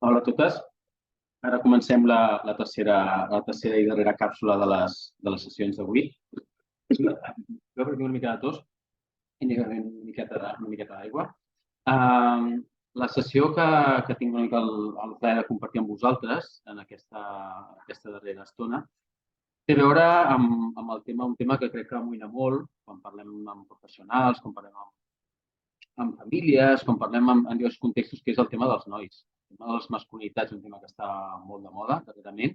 Hola a totes. Ara comencem la tercera i darrera càpsula de les sessions d'avui. Veu per aquí una mica de tos i negaré una miqueta d'aigua. La sessió que tinc una mica el plaer de compartir amb vosaltres en aquesta darrera estona té a veure amb un tema que crec que amoïna molt quan parlem amb professionals, quan parlem amb famílies, quan parlem en diversos contextos, que és el tema dels nois. El tema de les masculinitats és un tema que està molt de moda, darrerament,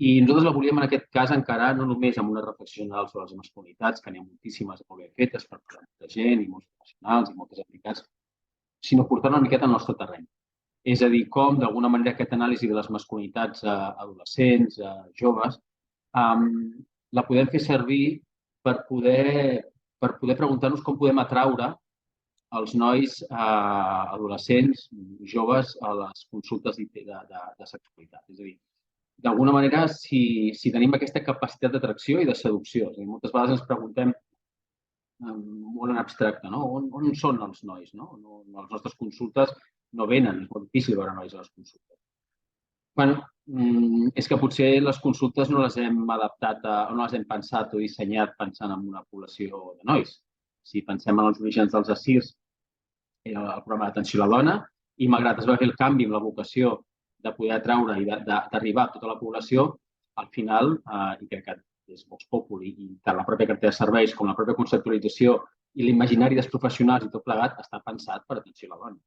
i nosaltres la volíem en aquest cas encarar no només amb una reflexió general sobre les masculinitats, que n'hi ha moltíssimes molt ben fetes per molta gent i molts professionals i moltes entitats, sinó portar-la una miqueta al nostre terreny. És a dir, com d'alguna manera aquesta anàlisi de les masculinitats adolescents, joves, la podem fer servir per poder preguntar-nos com podem atraure els nois adolescents, joves, a les consultes de sexualitat. És a dir, d'alguna manera, si tenim aquesta capacitat d'atracció i de seducció. És a dir, moltes vegades ens preguntem molt en abstracte, no? On són els nois? No? Les nostres consultes no venen, és molt difícil veure nois a les consultes. Bueno, és que potser les consultes no les hem adaptat o no les hem pensat o dissenyat pensant en una població de nois. Si pensem en els orígens dels asirs, era el programa d'atenció a la dona, i malgrat es va fer el canvi amb la vocació de poder atraure i d'arribar a tota la població, al final, i crec que és Vox Populi, i tant la pròpia cartera de serveis com la pròpia conceptualització i l'imaginari dels professionals i tot plegat està pensat per atenció a la dona.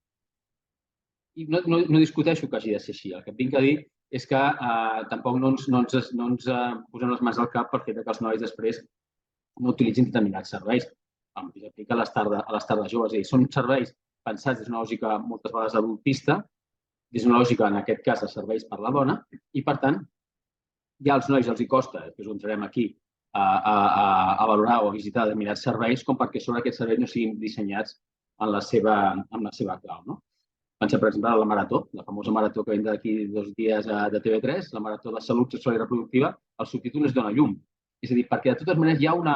I no discuteixo que hagi de ser així. El que et vinc a dir és que tampoc no ens posem les mans al cap pel fet que els nois després no utilitzin determinats serveis. El mateix aplica a les tardes joves. És a dir, són serveis pensats des d'una lògica moltes vegades adultista, des d'una lògica, en aquest cas, de serveis per la dona, i, per tant, ja als nois els hi costa, després ho entrarem aquí, a valorar o a visitar determinats serveis, com perquè sobre aquests serveis no siguin dissenyats en la seva clau. No? Pensem, per exemple, en la marató, la famosa marató que vindrà d'aquí 2 dies de TV3, la marató de salut sexual i reproductiva, el subtítol és Dona llum. És a dir, perquè de totes maneres hi ha un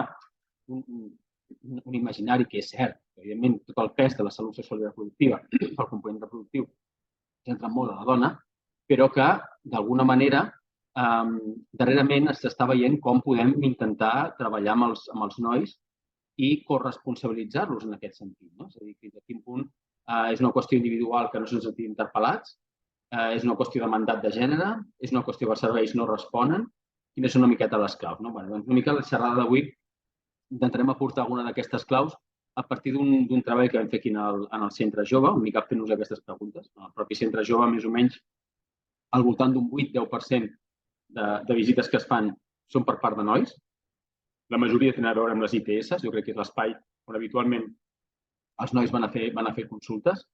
imaginari que és cert. Evidentment, tot el pes de la salut sexual i reproductiva, el component reproductiu, centra molt a la dona, però que, d'alguna manera, darrerament s'està veient com podem intentar treballar amb els nois i corresponsabilitzar-los en aquest sentit. No? És a dir, fins a quin punt és una qüestió individual que no se'ns sentim interpel·lats, és una qüestió de mandat de gènere, és una qüestió que els serveis no responen, quines són una miqueta les claus. No? Doncs una mica la xerrada d'avui intentarem aportar alguna d'aquestes claus a partir d'un treball que vam fer aquí en el Centre Jove, una mica fent-nos aquestes preguntes. En el propi Centre Jove, més o menys, al voltant d'un 8-10% de visites que es fan són per part de nois. La majoria tenen a veure amb les ITS, jo crec que és l'espai on habitualment els nois van a fer consultes,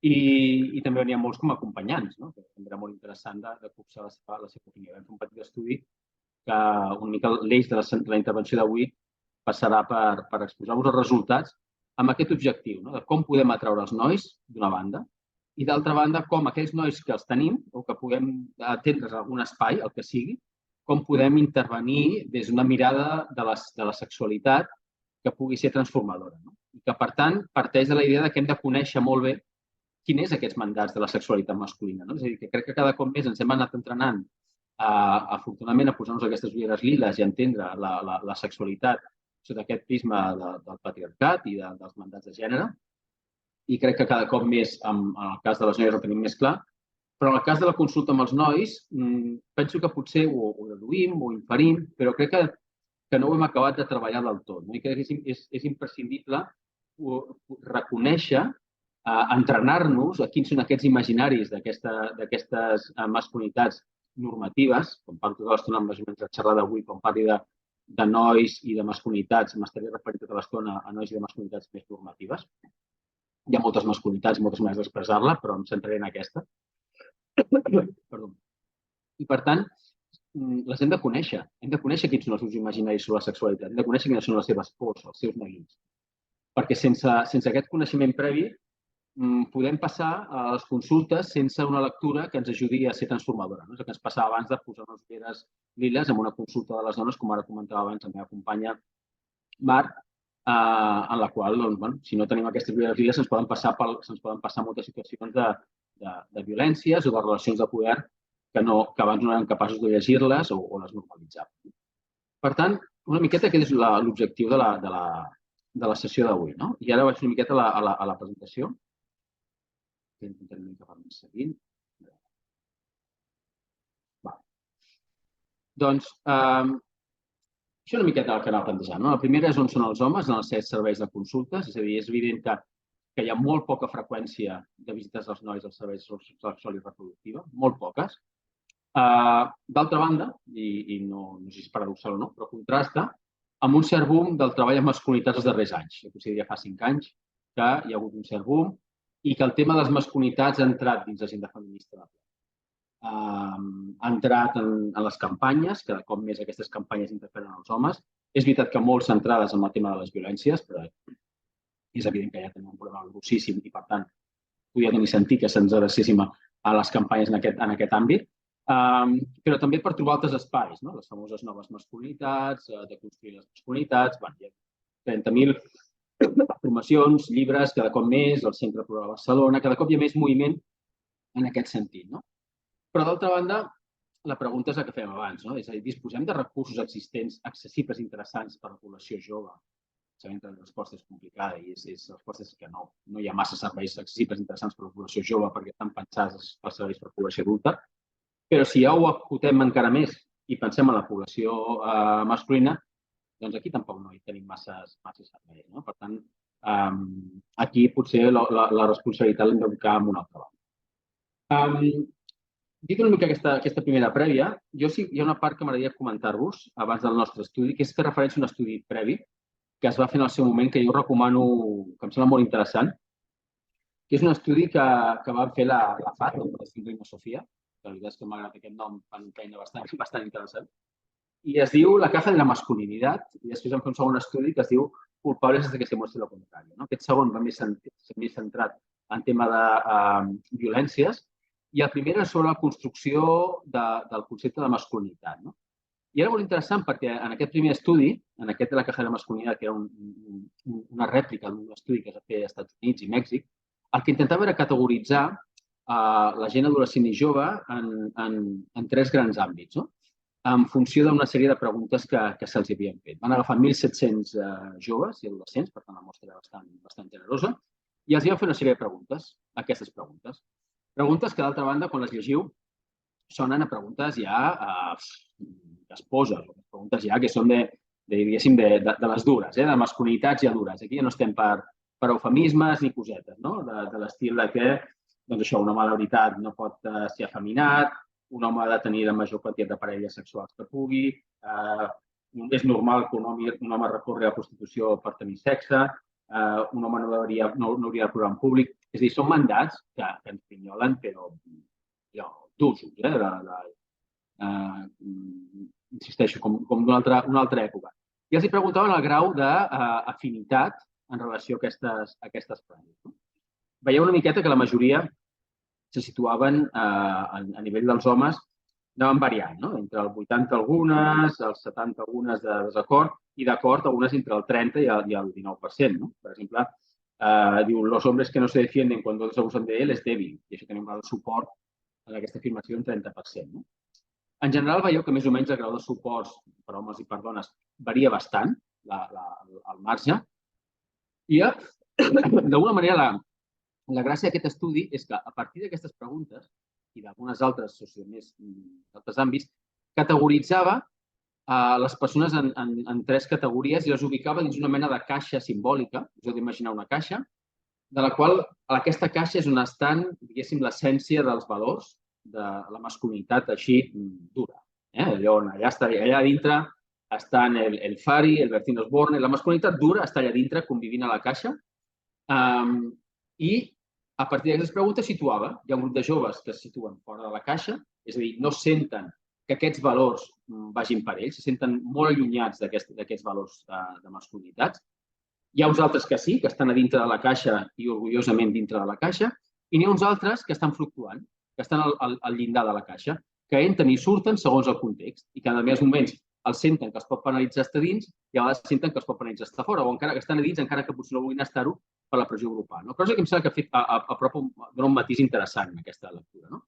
i també n'hi ha molts com a acompanyants, no? Que també era molt interessant de copsar la seva opinió. Vam fer un petit estudi que una mica l'eix de la intervenció d'avui passarà per exposar-vos els resultats amb aquest objectiu, no? De com podem atraure els nois, d'una banda, i d'altra banda, com aquells nois que els tenim o que puguem atendre's en algun espai, el que sigui, com podem intervenir des d'una mirada de la sexualitat que pugui ser transformadora. No? I que, per tant, parteix de la idea que hem de conèixer molt bé quins són aquests mandats de la sexualitat masculina. No? És a dir, que crec que cada cop més ens hem anat entrenant, afortunadament, a posar-nos aquestes ulleres liles i entendre la sexualitat sota aquest prisma del patriarcat i dels mandats de gènere. I crec que cada cop més, en el cas de les noies, el tenim més clar, però en el cas de la consulta amb els nois, penso que potser ho deduïm o inferim, però crec que no ho hem acabat de treballar del tot. I crec que és imprescindible reconèixer, entrenar-nos a quins són aquests imaginaris d'aquestes masculinitats normatives, com parlo tota l'estona amb més o menys la xerrada d'avui, quan parli de nois i de masculinitats, m'estaré referint tota l'estona a nois i de masculinitats més normatives. Hi ha moltes masculinitats, moltes maneres d'expressar-la, però em centraré en aquesta. Perdó. I, per tant, les hem de conèixer. Hem de conèixer quins són els seus imaginaris sobre la sexualitat. Hem de conèixer quines són les seves pors, els seus neguins. Perquè sense aquest coneixement previ podem passar a les consultes sense una lectura que ens ajudi a ser transformadora. És el que ens passava abans de posar unes ulleres liles en una consulta de les dones, com ara comentava abans la meva companya Mar, en la qual, si no tenim aquestes ulleres liles, se'ns poden passar moltes situacions de violències o de relacions de poder que abans no eren capaços de llegir-les o les normalitzaven. Per tant, una miqueta aquest és l'objectiu de la sessió d'avui. I ara vaig una miqueta a la presentació. Intentaré una mica per seguint. Doncs, això una miqueta el que anava plantejant. La primera és on són els homes en els serveis de consultes. És a dir, és evident que hi ha molt poca freqüència de visites als nois als serveis de salut sexual i reproductiva, molt poques. D'altra banda, i no sé si és paradoxal o no, però contrasta amb un cert boom del treball amb masculinitats els darrers anys. Jo consideraria fa 5 anys que hi ha hagut un cert boom i que el tema de les masculinitats ha entrat dins l'agenda feminista. Ha entrat en les campanyes, cada cop més aquestes campanyes interpel·len els homes. És veritat que molt centrades en el tema de les violències, però és evident que ja tenim un problema grossíssim i, per tant, podria tenir sentit que se'ns adrecéssim a les campanyes en aquest àmbit, però també per trobar altres espais, les famoses noves masculinitats, de construir les masculinitats, hi ha 30.000 formacions, llibres, cada cop més, el Centre Plural de Barcelona, cada cop hi ha més moviment en aquest sentit. Però, d'altra banda, la pregunta és la que fèiem abans, és a dir, disposem de recursos existents, accessibles i interessants per a la població jove. Sabem que la resposta és complicada i la resposta és que no hi ha massa serveis accessibles i interessants per a la població jove perquè estan pensats els serveis per a la població adulta. Però si ja ho acotem encara més i pensem en la població masculina, doncs aquí tampoc no hi tenim massa serveis. Per tant, aquí potser la responsabilitat l'hem d'ubicar en una altra banda. Dit una mica aquesta primera prèvia, hi ha una part que m'agradaria comentar-vos abans del nostre estudi, que és fer referència a un estudi previ que es va fer en el seu moment, que jo recomano, que em sembla molt interessant, que és un estudi que va fer la FAT, la Fundació Reina Sofia, que la veritat és que m'agrada aquest nom, fan feina bastant interessant, i es diu La caja de la masculinidad, i després vam fer un segon estudi que es diu Culpables hasta que se muestre lo contrario. Aquest segon va més centrat en tema de violències, i el primer és sobre la construcció del concepte de masculinitat. I era molt interessant perquè en aquest primer estudi, en aquest de la caja de la masculinitat, que era una rèplica d'un estudi que es va fer als Estats Units i Mèxic, el que intentava era categoritzar la gent adolescent i jove en 3 grans àmbits, en funció d'una sèrie de preguntes que se'ls havien fet. Van agafar 1.700 joves i adolescents, per tant la mostra era bastant generosa, i els van fer una sèrie de preguntes, aquestes preguntes. Preguntes que, d'altra banda, quan les llegiu, sonen a preguntes ja esposes, preguntes ja que són de les dures, de masculinitats ja dures. Aquí ja no estem per eufemismes ni cosetes, de l'estil que un home de veritat no pot ser afeminat, un home ha de tenir la major quantitat de parelles sexuals que pugui, és normal que un home recorri a la prostitució per tenir sexe, un home no hauria de plorar en públic. És a dir, són mandats que ens pinyolen, però d'usos, insisteixo, com d'una altra època. I els preguntaven el grau d'afinitat en relació a aquestes frases. Veieu una miqueta que la majoria se situaven a nivell dels homes, anaven variant, entre el 80 algunes, els 70 algunes de desacord i d'acord algunes entre el 30 i el 19%. Per exemple, diu, los hombres que no se defienden cuando otros abusan de él es débil. I això tenim un grau de suport en aquesta afirmació d'un 30%. En general, veieu que més o menys el grau de suports per homes i per dones varia bastant, al marge. I, d'alguna manera, la gràcia d'aquest estudi és que, a partir d'aquestes preguntes i d'algunes altres d'altres àmbits, categoritzava les persones en 3 categories i les ubicava dins una mena de caixa simbòlica, us heu d'imaginar una caixa, de la qual aquesta caixa és on estan, diguéssim, l'essència dels valors de la masculinitat així dura. Allà dintre estan el Fari, el Bertín Osborne, la masculinitat dura està allà dintre convivint a la caixa i a partir d'aquestes preguntes situava, hi ha un grup de joves que es situen fora de la caixa, és a dir, no senten que aquests valors vagin per ells, se senten molt allunyats d'aquests valors de masculinitats. Hi ha uns altres que sí, que estan a dintre de la caixa i orgullosament dintre de la caixa, i n'hi ha uns altres que estan fluctuant, que estan al llindar de la caixa, que entren i surten segons el context i que en determinats moments els senten que els pot penalitzar estar dins i a vegades senten que els pot penalitzar estar fora, o encara que estan a dins, encara que potser no vulguin estar-ho per la pressió grupal. Cosa que em sembla que dona un matís interessant en aquesta lectura.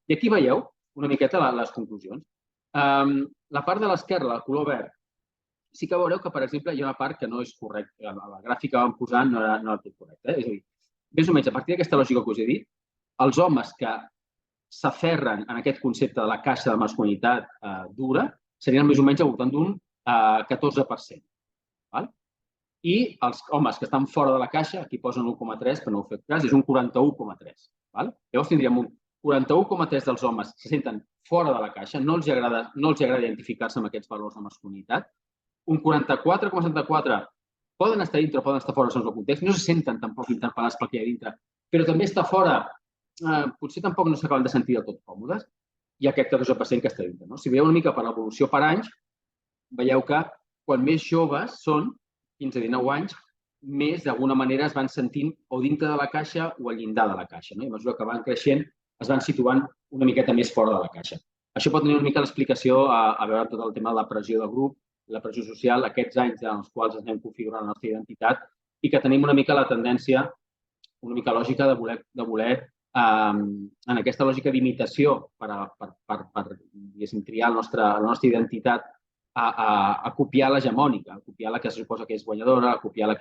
I aquí veieu una miqueta les conclusions. La part de l'esquerra, el color verd, sí que veureu que, per exemple, hi ha una part que no és correcta. La gràfica que vam posar no era tot correcta. És a dir, més o menys, a partir d'aquesta lògica que us he dit, els homes que s'aferren en aquest concepte de la caixa de masculinitat dura serien més o menys al voltant d'un 14%. I els homes que estan fora de la caixa, aquí posen 1,3, però no heu fet cas, és un 41,3. Llavors tindríem un 41,3 dels homes que se senten fora de la caixa, no els agrada identificar-se amb aquests valors de masculinitat, un 44,74 poden estar dintre o poden estar fora segons el context, no se senten tampoc interpel·lats pel que hi ha dintre, però també està fora, potser tampoc no s'acaben de sentir del tot còmodes, i aquest 14% que està dintre. Si veieu una mica per l'evolució per anys, veieu que quan més joves són, 15-19 anys, més d'alguna manera es van sentint o dintre de la caixa o al llindar de la caixa. I a mesura que van creixent es van situant una miqueta més fora de la caixa. Això pot tenir una mica l'explicació a veure tot el tema de la pressió de grup, la pressió social, aquests anys en els quals anem configurant la nostra identitat i que tenim una mica la tendència, una mica lògica de voler en aquesta lògica d'imitació per triar la nostra identitat a copiar l'hegemònica, a copiar la que se suposa que és guanyadora, a copiar la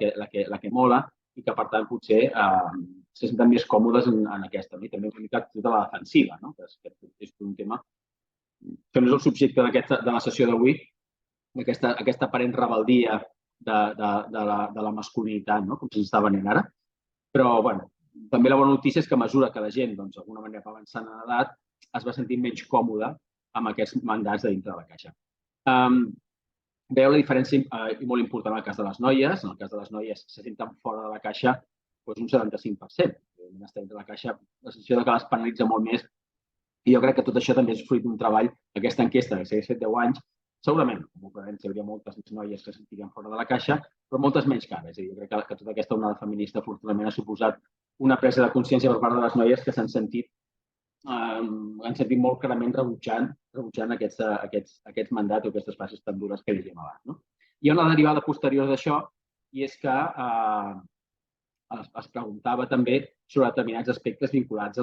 que mola i que, per tant, potser se senten més còmodes en aquesta. I també una mica tota la defensiva, que és un tema que no és el subjecte de la sessió d'avui, aquesta aparent rebeldia de la masculinitat, com se'ns està venint ara. Però, bueno, també la bona notícia és que a mesura que la gent, d'alguna manera, va avançant en edat, es va sentir menys còmode amb aquests mandats de dintre de la caixa. Veieu la diferència molt important en el cas de les noies. En el cas de les noies se senten fora de la caixa un 75%. Estar dintre de la caixa, la sensació que les penalitza molt més. I jo crec que tot això també és fruit d'un treball, aquesta enquesta, que s'hagués fet 10 anys, segurament, com ho podem, hi hauria moltes noies que se sentirien fora de la caixa, però moltes menys que ara. És a dir, jo crec que tota aquesta onada feminista, afortunadament, ha suposat una presa de consciència per part de les noies que s'han sentit molt clarament rebutjant aquests mandats o aquestes fases tan dures que llegíem abans. Hi ha una derivada posterior d'això i és que es preguntava també sobre determinats aspectes vinculats a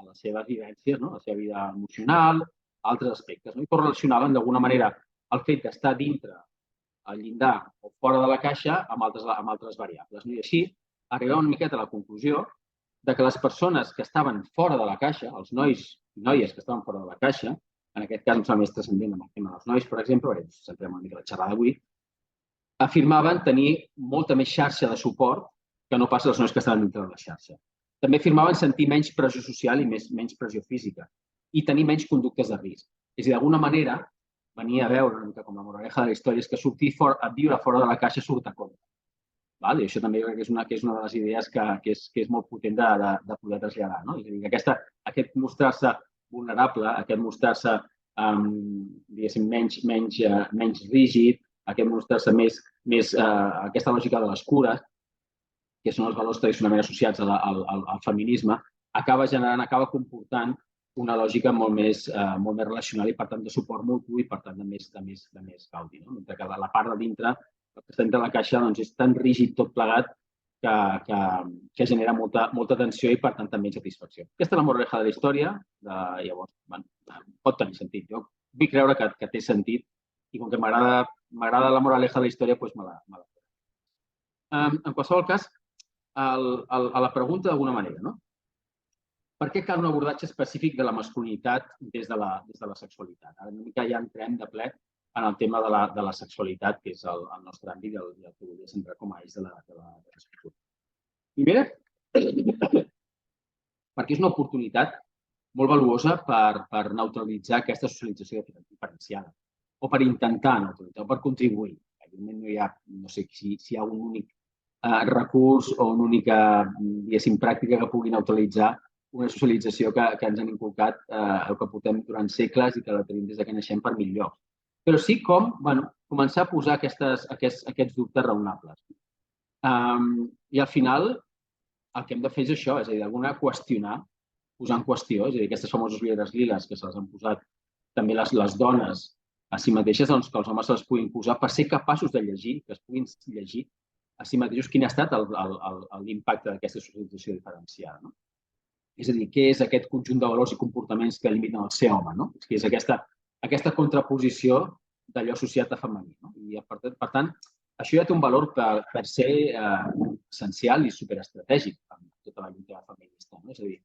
les seves vivències, a la seva vida emocional, altres aspectes. I correlacionaven d'alguna manera el fet d'estar dintre al llindar o fora de la caixa amb altres variables. I així arribem una miqueta a la conclusió que les persones que estaven fora de la caixa, els nois i noies que estaven fora de la caixa, en aquest cas em sembla més transcendent amb el tema dels nois, per exemple, perquè ens centrem una mica la xerrada d'avui, afirmaven tenir molta més xarxa de suport que no pas els nois que estaven dintre de la xarxa. També afirmaven sentir menys pressió social i menys pressió física i tenir menys conductes de risc. És a dir, d'alguna manera, venia a veure una mica com la moraleja de la història, és que sortir a viure fora de la caixa surt a compte. I això també crec que és una de les idees que és molt potent de poder traslladar. És a dir, aquest mostrar-se vulnerable, aquest mostrar-se, diguéssim, menys rígid, aquest mostrar-se més aquesta lògica de les cures, que són els valors tradicionalment associats al feminisme, acaba comportant una lògica molt més relacional i, per tant, de suport mutu i, per tant, de més gaudi. Mentre que la part de dintre, el que està dintre de la caixa, és tan rígid tot plegat que genera molta tensió i, per tant, també insatisfacció. Aquesta és la moraleja de la història. Llavors, pot tenir sentit. Jo vull creure que té sentit i com que m'agrada la moraleja de la història, doncs me la. En qualsevol cas, a la pregunta d'alguna manera, per què cal un abordatge específic de la masculinitat des de la sexualitat? Ara una mica ja entrem de ple en el tema de la sexualitat, que és el nostre àmbit i el que volia centrar com a eix de la sexualitat. Primera, perquè és una oportunitat molt valuosa per neutralitzar aquesta socialització diferenciada o per intentar neutralitzar o per contribuir. Evidentment no sé si hi ha un únic recurs o una única, diguéssim, pràctica que pugui neutralitzar una socialització que ens han inculcat o que portem durant segles i que la tenim des que naixem per mil llocs. Però sí com començar a posar aquests dubtes raonables. I al final el que hem de fer és això, és a dir, d'alguna qüestionar, posar en qüestió, és a dir, aquestes famoses ulleres liles que se les han posat també les dones a si mateixes, doncs, que els homes se'ls puguin posar per ser capaços de llegir, que es puguin llegir a si mateixos quin ha estat l'impacte d'aquesta socialització diferenciada. No? És a dir, què és aquest conjunt de valors i comportaments que limiten el ser home? No? És aquesta contraposició d'allò associat a femení. No? I, per tant, això ja té un valor per ser essencial i superestratègic en tota la lluita feminista. No? És a dir,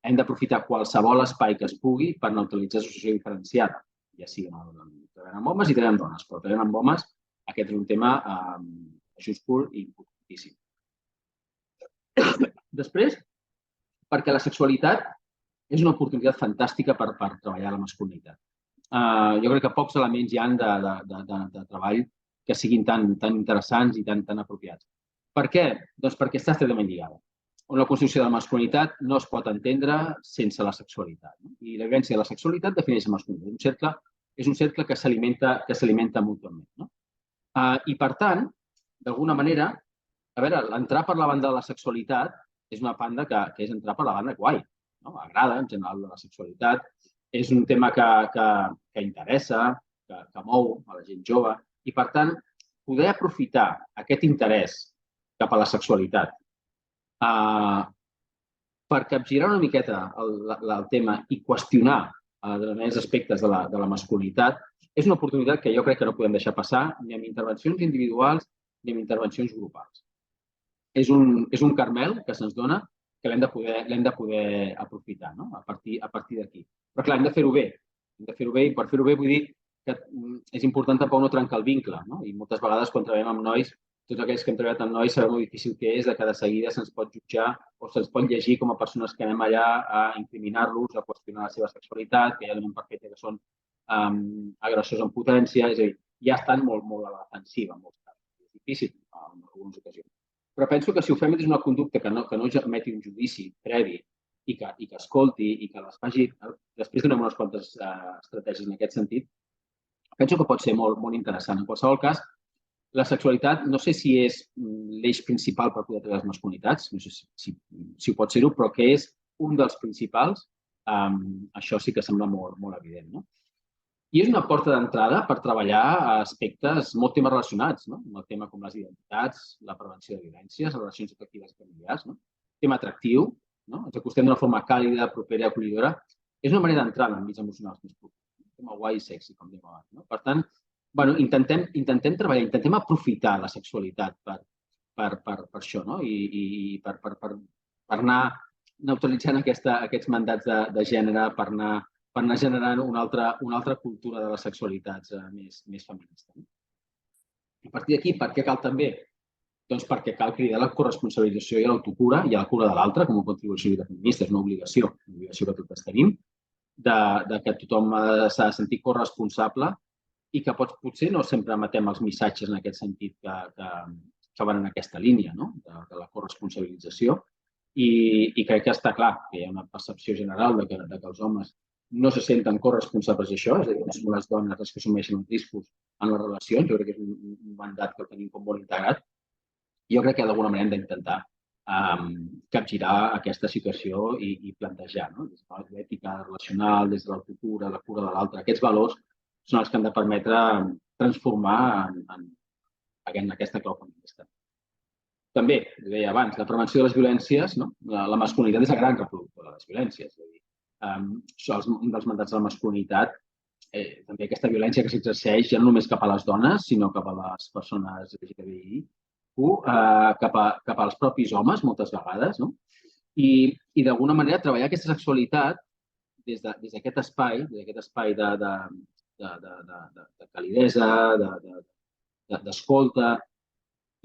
hem d'aprofitar qualsevol espai que es pugui per neutralitzar l'associació diferenciada. Ja sigui treballant amb homes i treballant amb dones, però treballant amb homes aquest és un tema majúscul i importantíssim. Després, perquè la sexualitat és una oportunitat fantàstica per treballar la masculinitat. Jo crec que pocs elements hi ha de treball que siguin tan interessants i tan apropiats. Per què? Doncs perquè està estretament lligada. La construcció de la masculinitat no es pot entendre sense la sexualitat. I la vivència de la sexualitat defineix la masculinitat. És un cercle que s'alimenta mútuament. I, per tant, d'alguna manera, a veure, entrar per la banda de la sexualitat és una banda que és entrar per la banda guai. Agrada, en general, la sexualitat. És un tema que interessa, que mou a la gent jove. I, per tant, poder aprofitar aquest interès cap a la sexualitat per capgirar una miqueta el tema i qüestionar determinats aspectes de la masculinitat és una oportunitat que jo crec que no podem deixar passar ni amb intervencions individuals ni amb intervencions grupals. És un carmel que se'ns dona que l'hem de poder aprofitar a partir d'aquí. Però, clar, hem de fer-ho bé. Hem de fer-ho bé i per fer-ho bé vull dir que és important tampoc no trencar el vincle. I moltes vegades quan treballem amb nois, tots aquells que hem treballat amb nois sabem molt difícil que és que de seguida se'ns pot jutjar o se'ns pot llegir com a persones que anem allà a incriminar-los, a qüestionar la seva sexualitat, que ja donem per fet que són agressors en potència, és a dir, ja estan molt a la defensiva en molts casos. És difícil en algunes ocasions. Però penso que si ho fem és una conducta que no permeti un judici previ i que escolti i que les faci, després donem unes quantes estratègies en aquest sentit, penso que pot ser molt interessant. En qualsevol cas, la sexualitat no sé si és l'eix principal per poder treballar les masculinitats, no sé si pot ser-ho, però que és un dels principals, això sí que sembla molt evident. I és una porta d'entrada per treballar aspectes molt temes relacionats, amb el tema com les identitats, la prevenció de violències, les relacions afectives i familiars, tema atractiu, ens acostem d'una forma càlida, propera i acollidora, és una manera d'entrar en àmbits emocionals més propers, un tema guai i sexy, com dèiem abans. Per tant, intentem treballar, intentem aprofitar la sexualitat per això i per anar neutralitzant aquests mandats de gènere, per anar generant una altra cultura de les sexualitats més feminista. A partir d'aquí, per què cal també? Doncs perquè cal cridar la corresponsabilització i l'autocura i a la cura de l'altre com a contribució de feminista. És una obligació que totes tenim, que tothom s'ha de sentir corresponsable i que potser no sempre emetem els missatges en aquest sentit que van en aquesta línia de la corresponsabilització. I crec que està clar que hi ha una percepció general que els homes no se senten corresponsables d'això, és a dir, no són les dones les que assumeixen els riscos en les relacions. Jo crec que és un mandat que el tenim com molt integrat. Jo crec que d'alguna manera hem d'intentar capgirar aquesta situació i plantejar, des de l'ètica relacional, des de l'autocura, la cura de l'altre. Aquests valors són els que han de permetre transformar en aquesta clau feminista. També, ho deia abans, la prevenció de les violències, la masculinitat és el gran reproductor de les violències. És a dir, un dels mandats de la masculinitat, també aquesta violència que s'exerceix ja no només cap a les dones, sinó cap a les persones LGTBI, cap als propis homes, moltes vegades, i d'alguna manera treballar aquesta sexualitat des d'aquest espai de calidesa, d'escolta,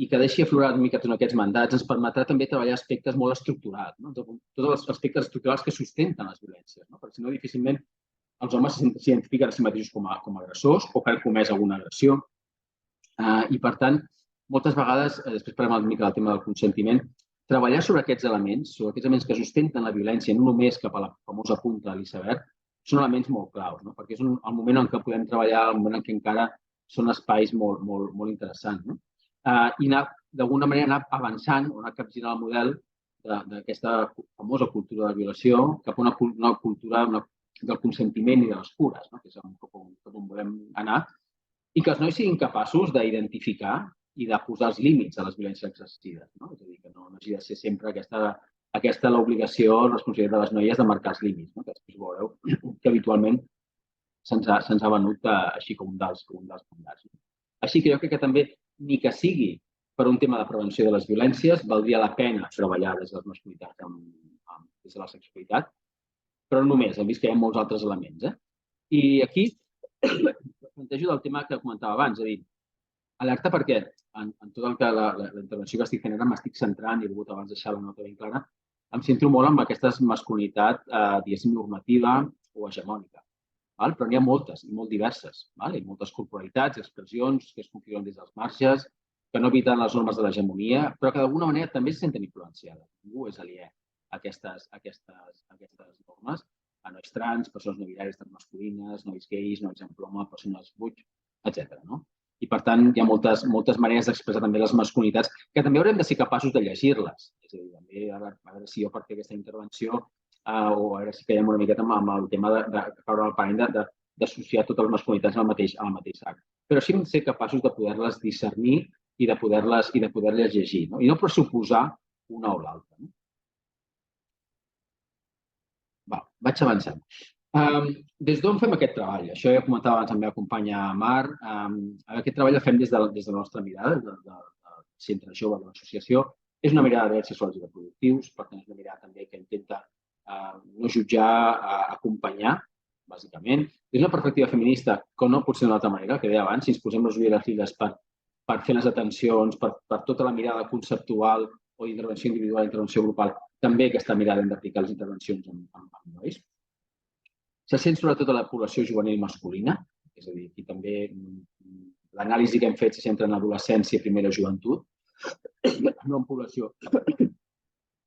i que deixi aflorar una mica tots aquests mandats, ens permetrà també treballar aspectes molt estructurals, tots els aspectes estructurals que sustenten les violències, perquè si no, difícilment els homes s'identifiquen a si mateixos com a agressors o que han comès alguna agressió. I, per tant, moltes vegades, després parlem una mica del tema del consentiment, treballar sobre aquests elements que sustenten la violència, no només cap a la famosa punta de l'iceberg, són elements molt claus, perquè és el moment en què podem treballar, el moment en què encara són espais molt interessants. I d'alguna manera anar avançant o anar capgirant el model d'aquesta famosa cultura de violació cap a una cultura, del consentiment i de les cures, que és cap on volem anar, i que els nois siguin capaços d'identificar i de posar els límits a les violències exercides. És a dir, que no hagi de ser sempre aquesta l'obligació, la responsabilitat de les noies de marcar els límits, que després veureu que habitualment se'ns ha venut així com un dels mandats. Així que jo crec que també, ni que sigui per un tema de prevenció de les violències, valdria la pena treballar des de les masculinitats, des de la sexualitat, però no només, hem vist que hi ha molts altres elements. I aquí plantejo del tema que comentava abans, és a dir, alerta perquè en tot el que la intervenció que estic fent ara m'estic centrant, i he volgut abans deixar la nota ben clara, em centro molt en aquesta masculinitat, diguéssim, normativa o hegemònica. Però n'hi ha moltes i molt diverses. Hi ha moltes corporalitats, expressions que es configuren des dels marges, que no eviten les normes de l'hegemonia, però que d'alguna manera també se senten influenciades. Ningú és aliè a aquestes normes, a nois trans, persones no binàries transmasculines, nois gais, nois amb ploma, persones buig, etc. I, per tant, hi ha moltes maneres d'expressar també les masculinitats que també haurem de ser capaços de llegir-les. És a dir, també, a veure si jo per fer aquesta intervenció o a veure si caiem una miqueta amb el tema de caure al parany d'associar totes les masculinitats al mateix sac. Però sí hem de ser capaços de poder-les discernir i de poder-les llegir, i no pressuposar una o l'altra. Vaig avançant. Des d'on fem aquest treball? Això ja comentava abans amb la meva companya Mar. Aquest treball el fem des de la nostra mirada, del Centre Jove de l'Associació. És una mirada de drets sexuals i reproductius, per tant, és una mirada també que intenta no jutjar, acompanyar, bàsicament. És una perspectiva feminista, que no pot ser d'una altra manera, que deia abans, si ens posem les ulleres files per fer les atencions, per tota la mirada conceptual o intervenció individual, intervenció grupal, també aquesta mirada hem d'aplicar les intervencions amb nois. Se sent sobretot a la població juvenil masculina, és a dir, aquí també l'anàlisi que hem fet se centra en adolescència i primera joventut, no en població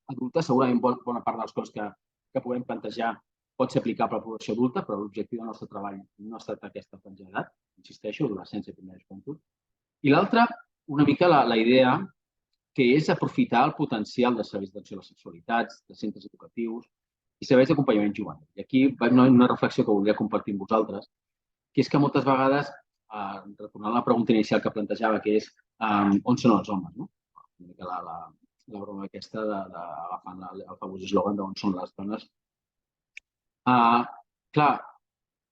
adulta. Segurament bona part de les coses que podem plantejar pot ser aplicable a la població adulta, però l'objectiu del nostre treball no ha estat aquesta franja d'edat, insisteixo, adolescència i primera joventut. I l'altra, una mica la idea que és aprofitar el potencial de serveis d'atenció a les sexualitats, de centres educatius i serveis d'acompanyament juvenil. I aquí va una reflexió que volia compartir amb vosaltres, que és que moltes vegades, retornant a la pregunta inicial que plantejava, que és on són els homes, no? La broma aquesta d'agafant el famós eslògan d'on són les dones. Clar,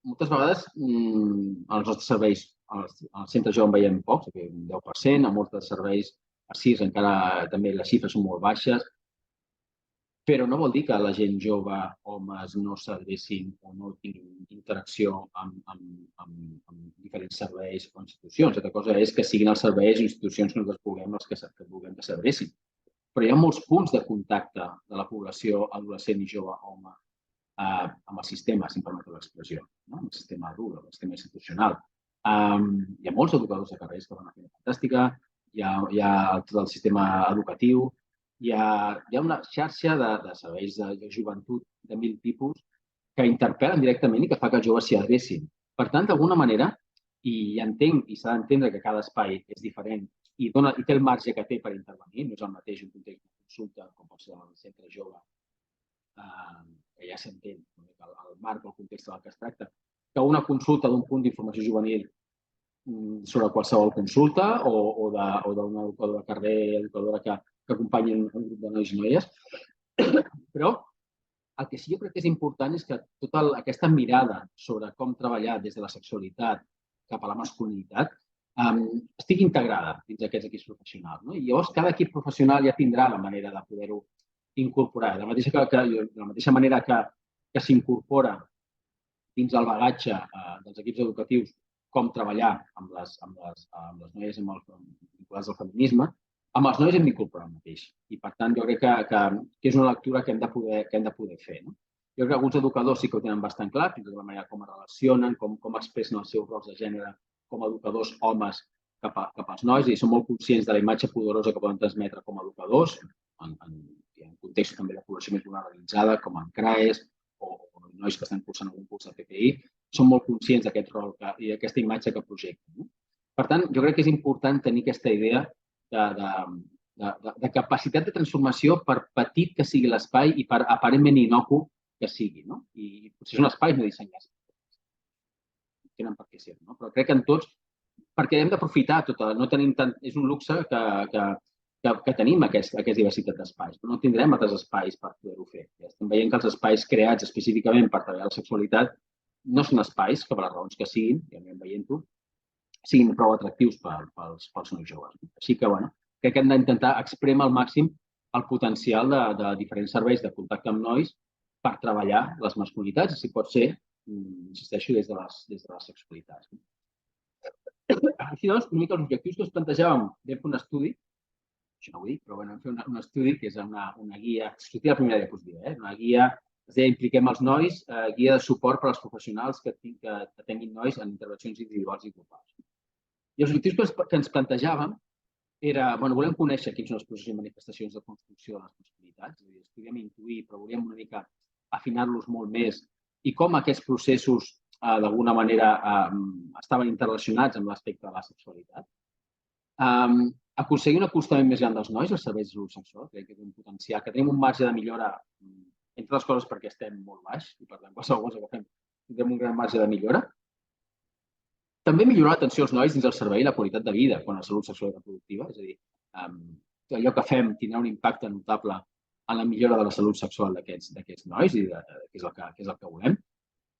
moltes vegades als nostres serveis, al centre jove en veiem pocs, un 10%, a molts dels serveis a CIRS encara també les xifres són molt baixes, però no vol dir que la gent jove, homes, no s'adrecin o no tinguin interacció amb diferents serveis o institucions. Altra cosa és que siguin els serveis o institucions que nosaltres vulguem que s'adrecin. Però hi ha molts punts de contacte de la població adolescent i jove home amb el sistema, si em permeteu l'expressió, amb el sistema adult, el sistema institucional. Hi ha molts educadors de carrers que fan una feina fantàstica, hi ha tot el sistema educatiu, hi ha una xarxa de serveis de joventut de 1000 tipus que interpel·len directament i que fa que els joves s'hi adrecin. Per tant, d'alguna manera, i entenc i s'ha d'entendre que cada espai és diferent i té el marge que té per intervenir, no és el mateix un context de consulta com pot ser el centre jove, que ja s'entén el marc o el context del que es tracta, que una consulta d'un punt d'informació juvenil sobre qualsevol consulta o d'una educadora de carrer, educadora que acompanyen un grup de nois i noies. Però el que sí jo crec que és important és que tota aquesta mirada sobre com treballar des de la sexualitat cap a la masculinitat estigui integrada dins d'aquests equips professionals. I llavors cada equip professional ja tindrà la manera de poder-ho incorporar. De la mateixa manera que s'incorpora dins el bagatge dels equips educatius com treballar amb les noies vinculades al feminisme, amb els nois hem d'incorporar el mateix. I, per tant, jo crec que és una lectura que hem de poder fer. Jo crec que alguns educadors sí que ho tenen bastant clar, fins i tot la manera com es relacionen, com expressen els seus rols de gènere com a educadors homes cap als nois, i són molt conscients de la imatge poderosa que poden transmetre com a educadors, en contextos també de població més vulnerabilitzada, com en CRAES, o nois que estan cursant algun curs de PPI, són molt conscients d'aquest rol i d'aquesta imatge que projecten. Per tant, jo crec que és important tenir aquesta idea de capacitat de transformació per petit que sigui l'espai i per aparentment innocu que sigui, no? I potser són espais no dissenyats. Tenen per què ser, no? Però crec que en tots, perquè hem d'aprofitar no tenim tant, és un luxe que tenim aquesta diversitat d'espais, però no tindrem altres espais per poder-ho fer. Ja estem veient que els espais creats específicament per treballar la sexualitat no són espais que per les raons que siguin, ja anem veient-ho, siguin prou atractius pels nois joves. Així que, bueno, crec que hem d'intentar exprémer al màxim el potencial de diferents serveis de contacte amb nois per treballar les masculinitats, i si pot ser, insisteixo, des de les sexualitats. Així doncs, una mica els objectius que ens plantejàvem, vam fer un estudi, això no ho dic, però vam fer un estudi que és una guia, sortia la primera diapositiva, una guia, es deia Impliquem els nois, guia de suport per als professionals que atenguin nois en intervencions individuals i grupals. I els objectius que ens plantejàvem era, bueno, volem conèixer quins són els processos i manifestacions de construcció de les masculinitats, és a dir, els podíem intuir, però volíem una mica afinar-los molt més i com aquests processos d'alguna manera estaven interrelacionats amb l'aspecte de la sexualitat. Aconseguir un acostament més gran dels nois als serveis de salut sexual, crec que és un potencial, que tenim un marge de millora, entre les coses perquè estem molt baix, i per tant, qualsevol cosa que fem tindrem un gran marge de millora. També millorar l'atenció als nois dins el servei i la qualitat de vida quan la salut sexual i reproductiva, és a dir, allò que fem tindrà un impacte notable en la millora de la salut sexual d'aquests nois, i que és el que volem.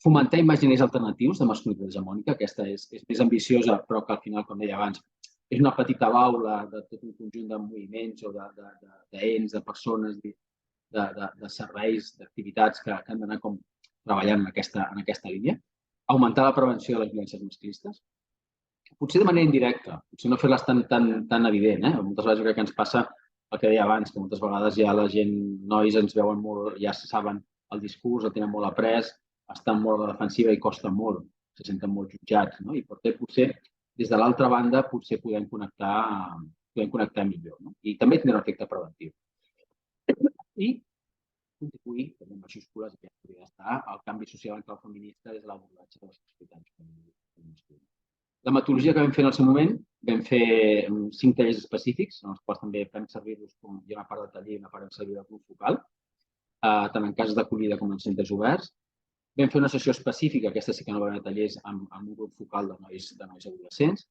Fomentar imaginaris alternatius de masculinitat hegemònica, aquesta és més ambiciosa, però que al final, com deia abans, és una petita baula de tot un conjunt de moviments o d'ens, de persones, de serveis, d'activitats que han d'anar treballant en aquesta línia. Augmentar la prevenció de les violències masclistes, potser de manera indirecta, potser no fer-les tan evident. Moltes vegades crec que ens passa el que deia abans, que moltes vegades ja la gent, nois ens veuen molt, ja saben el discurs, el tenen molt après, estan molt a la defensiva i costa molt, se senten molt jutjats, no? I potser des de l'altra banda potser podem connectar millor, no? I també tindrà un efecte preventiu. I contribuir, també amb majúscules, que podria estar, el canvi social en clau feminista des de l'abordatge de les sexualitats masculines. La metodologia que vam fer en el seu moment, vam fer 5 tallers específics, en els quals també vam servir-los com hi ha una part de taller i una part de servir de grup focal, tant en casos d'acollida com en centres oberts. Vam fer una sessió específica, aquesta sí que no va haver tallers, amb un grup focal de nois adolescents.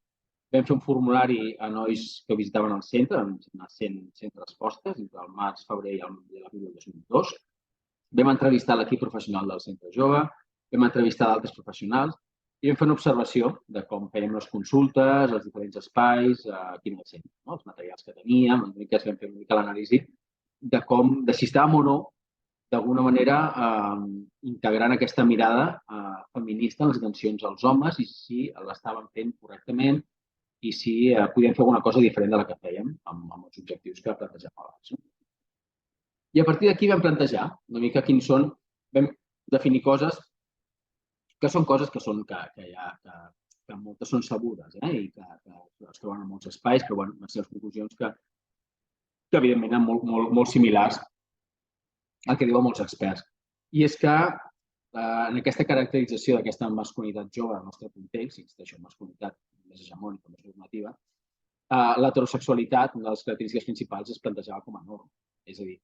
Vam fer un formulari a nois que visitaven el centre, amb 100 respostes, entre el març, febrer i l'abril del 2002. Vam entrevistar l'equip professional del centre jove, vam entrevistar d'altres professionals i vam fer una observació de com fèiem les consultes, els diferents espais, quin era el centre, els materials que teníem, vam fer una mica l'anàlisi de si estàvem o no d'alguna manera integrant aquesta mirada feminista en les atencions als homes i si l'estàvem fent correctament i si podíem fer alguna cosa diferent de la que fèiem amb els objectius que plantejàvem abans. I a partir d'aquí vam plantejar una mica quins són, vam definir coses que són coses que moltes són sabudes i que es troben en molts espais, però van ser les conclusions que evidentment eren molt similars el que diuen molts experts. I és que en aquesta caracterització d'aquesta masculinitat jove al nostre context, i insisteixo, masculinitat més hegemònica, més normativa, l'heterosexualitat, una de les característiques principals, es plantejava com a norma. És a dir,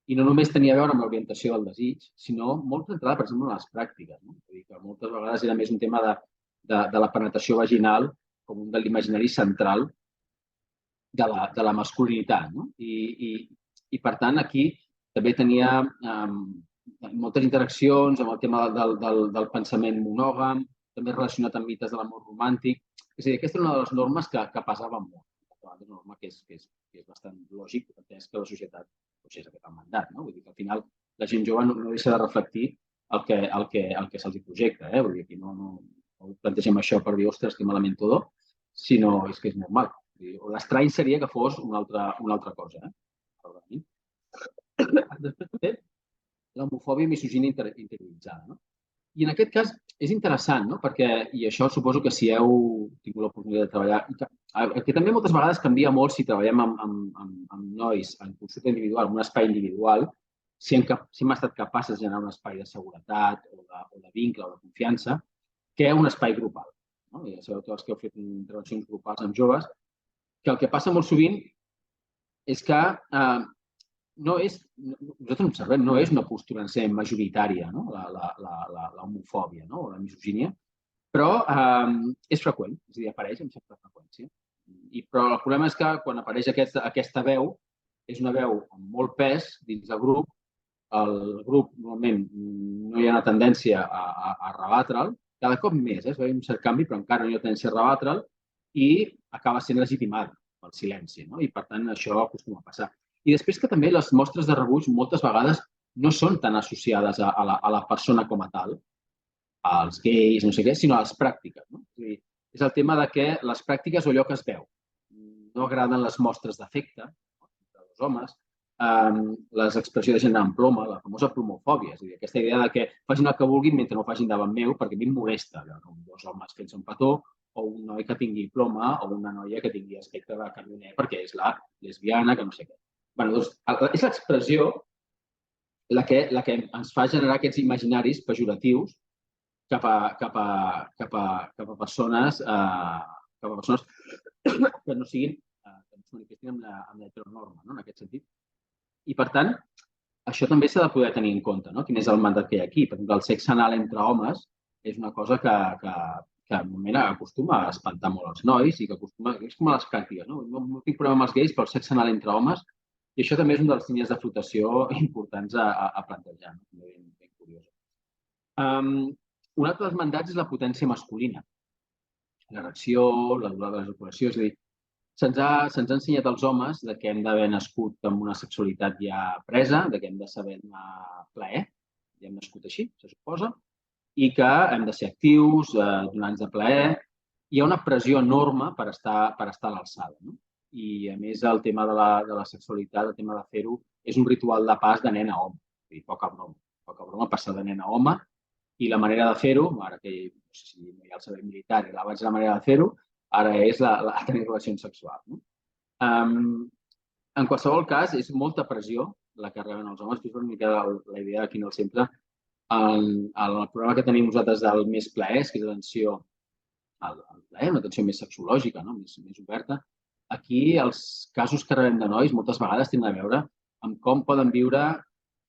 i no només tenia a veure amb l'orientació del desig, sinó molt centrada, per exemple, en les pràctiques. És a dir, que moltes vegades era més un tema de la penetració vaginal com un de l'imaginari central de la masculinitat. I per tant, aquí també tenia moltes interaccions amb el tema del pensament monògam, també relacionat amb mites de l'amor romàntic. És a dir, aquesta és una de les normes que pesava molt. És una norma que és bastant lògic, perquè és que la societat és aquest el mandat. Vull dir que al final la gent jove no deixa de reflectir el que se'ls projecta. Vull dir que no plantegem això per dir, ostres, que malament tot, sinó que és normal. L'estrany seria que fos una altra cosa. Després també l'homofòbia i misogínia interioritzada. I en aquest cas és interessant, perquè, i això suposo que si heu tingut l'oportunitat de treballar, que també moltes vegades canvia molt si treballem amb nois en consulta individual, en un espai individual, si hem estat capaces de generar un espai de seguretat o de vincle o de confiança, que un espai grupal. Ja sabeu tots que heu fet intervencions grupals amb joves, que el que passa molt sovint és que nosaltres observem, no és una postura en ser majoritària, la homofòbia o la misogínia, però és freqüent, és a dir, apareix amb certa freqüència. Però el problema és que quan apareix aquesta veu, és una veu amb molt pes dins del grup, el grup normalment no hi ha una tendència a rebatre'l, cada cop més, es veu un cert canvi, però encara no hi ha tendència a rebatre'l i acaba sent legitimat pel silenci, i per tant això acostuma a passar. I després que també les mostres de rebuig moltes vegades no són tan associades a la persona com a tal, als gais, no sé què, sinó a les pràctiques. És a dir, és el tema de que les pràctiques o allò que es veu. No agraden les mostres d'afecte dels homes, les expressions de gènere en ploma, la famosa plomofòbia, és a dir, aquesta idea de que facin el que vulguin mentre no ho facin davant meu, perquè a mi em molesta dos homes fent-se un petó, o un noi que tingui ploma, o una noia que tingui aspecte de carboner perquè és la lesbiana, que no sé què. Doncs és l'expressió la que ens fa generar aquests imaginaris pejoratius cap a persones que no siguin, que no es manifestin amb l'heteronorma, en aquest sentit. I, per tant, això també s'ha de poder tenir en compte, quin és el mandat que hi ha aquí. Per exemple, el sexe anal entre homes és una cosa que normalment acostuma a espantar molt els nois i que acostuma, és com a les pràctiques. No tinc problema amb els gais, però el sexe anal entre homes, i això també és una de les línies de flotació importants a plantejar. Ben curiós. Un altre dels mandats és la potència masculina. L'erecció, la durada de l'ejaculació, és a dir, se'ns ha ensenyat als homes que hem d'haver nascut amb una sexualitat ja presa, que hem de saber-ne plaer, ja hem nascut així, se suposa, i que hem de ser actius, donants de plaer. Hi ha una pressió enorme per estar a l'alçada. I, a més, el tema de la sexualitat, el tema de fer-ho, és un ritual de pas de nen a home. És a dir, poca broma, passar de nen a home. I la manera de fer-ho, ara que no sé si no hi ha el saber militar i abans la manera de fer-ho, ara és tenir relacions sexuals. En qualsevol cas, és molta pressió la que reben els homes, que és una mica la idea aquí en el centre. El programa que tenim nosaltres del Més Plaers, que és l'atenció al plaer, una atenció més sexològica, més oberta, aquí els casos que rebem de nois moltes vegades tenen a veure amb com poden viure en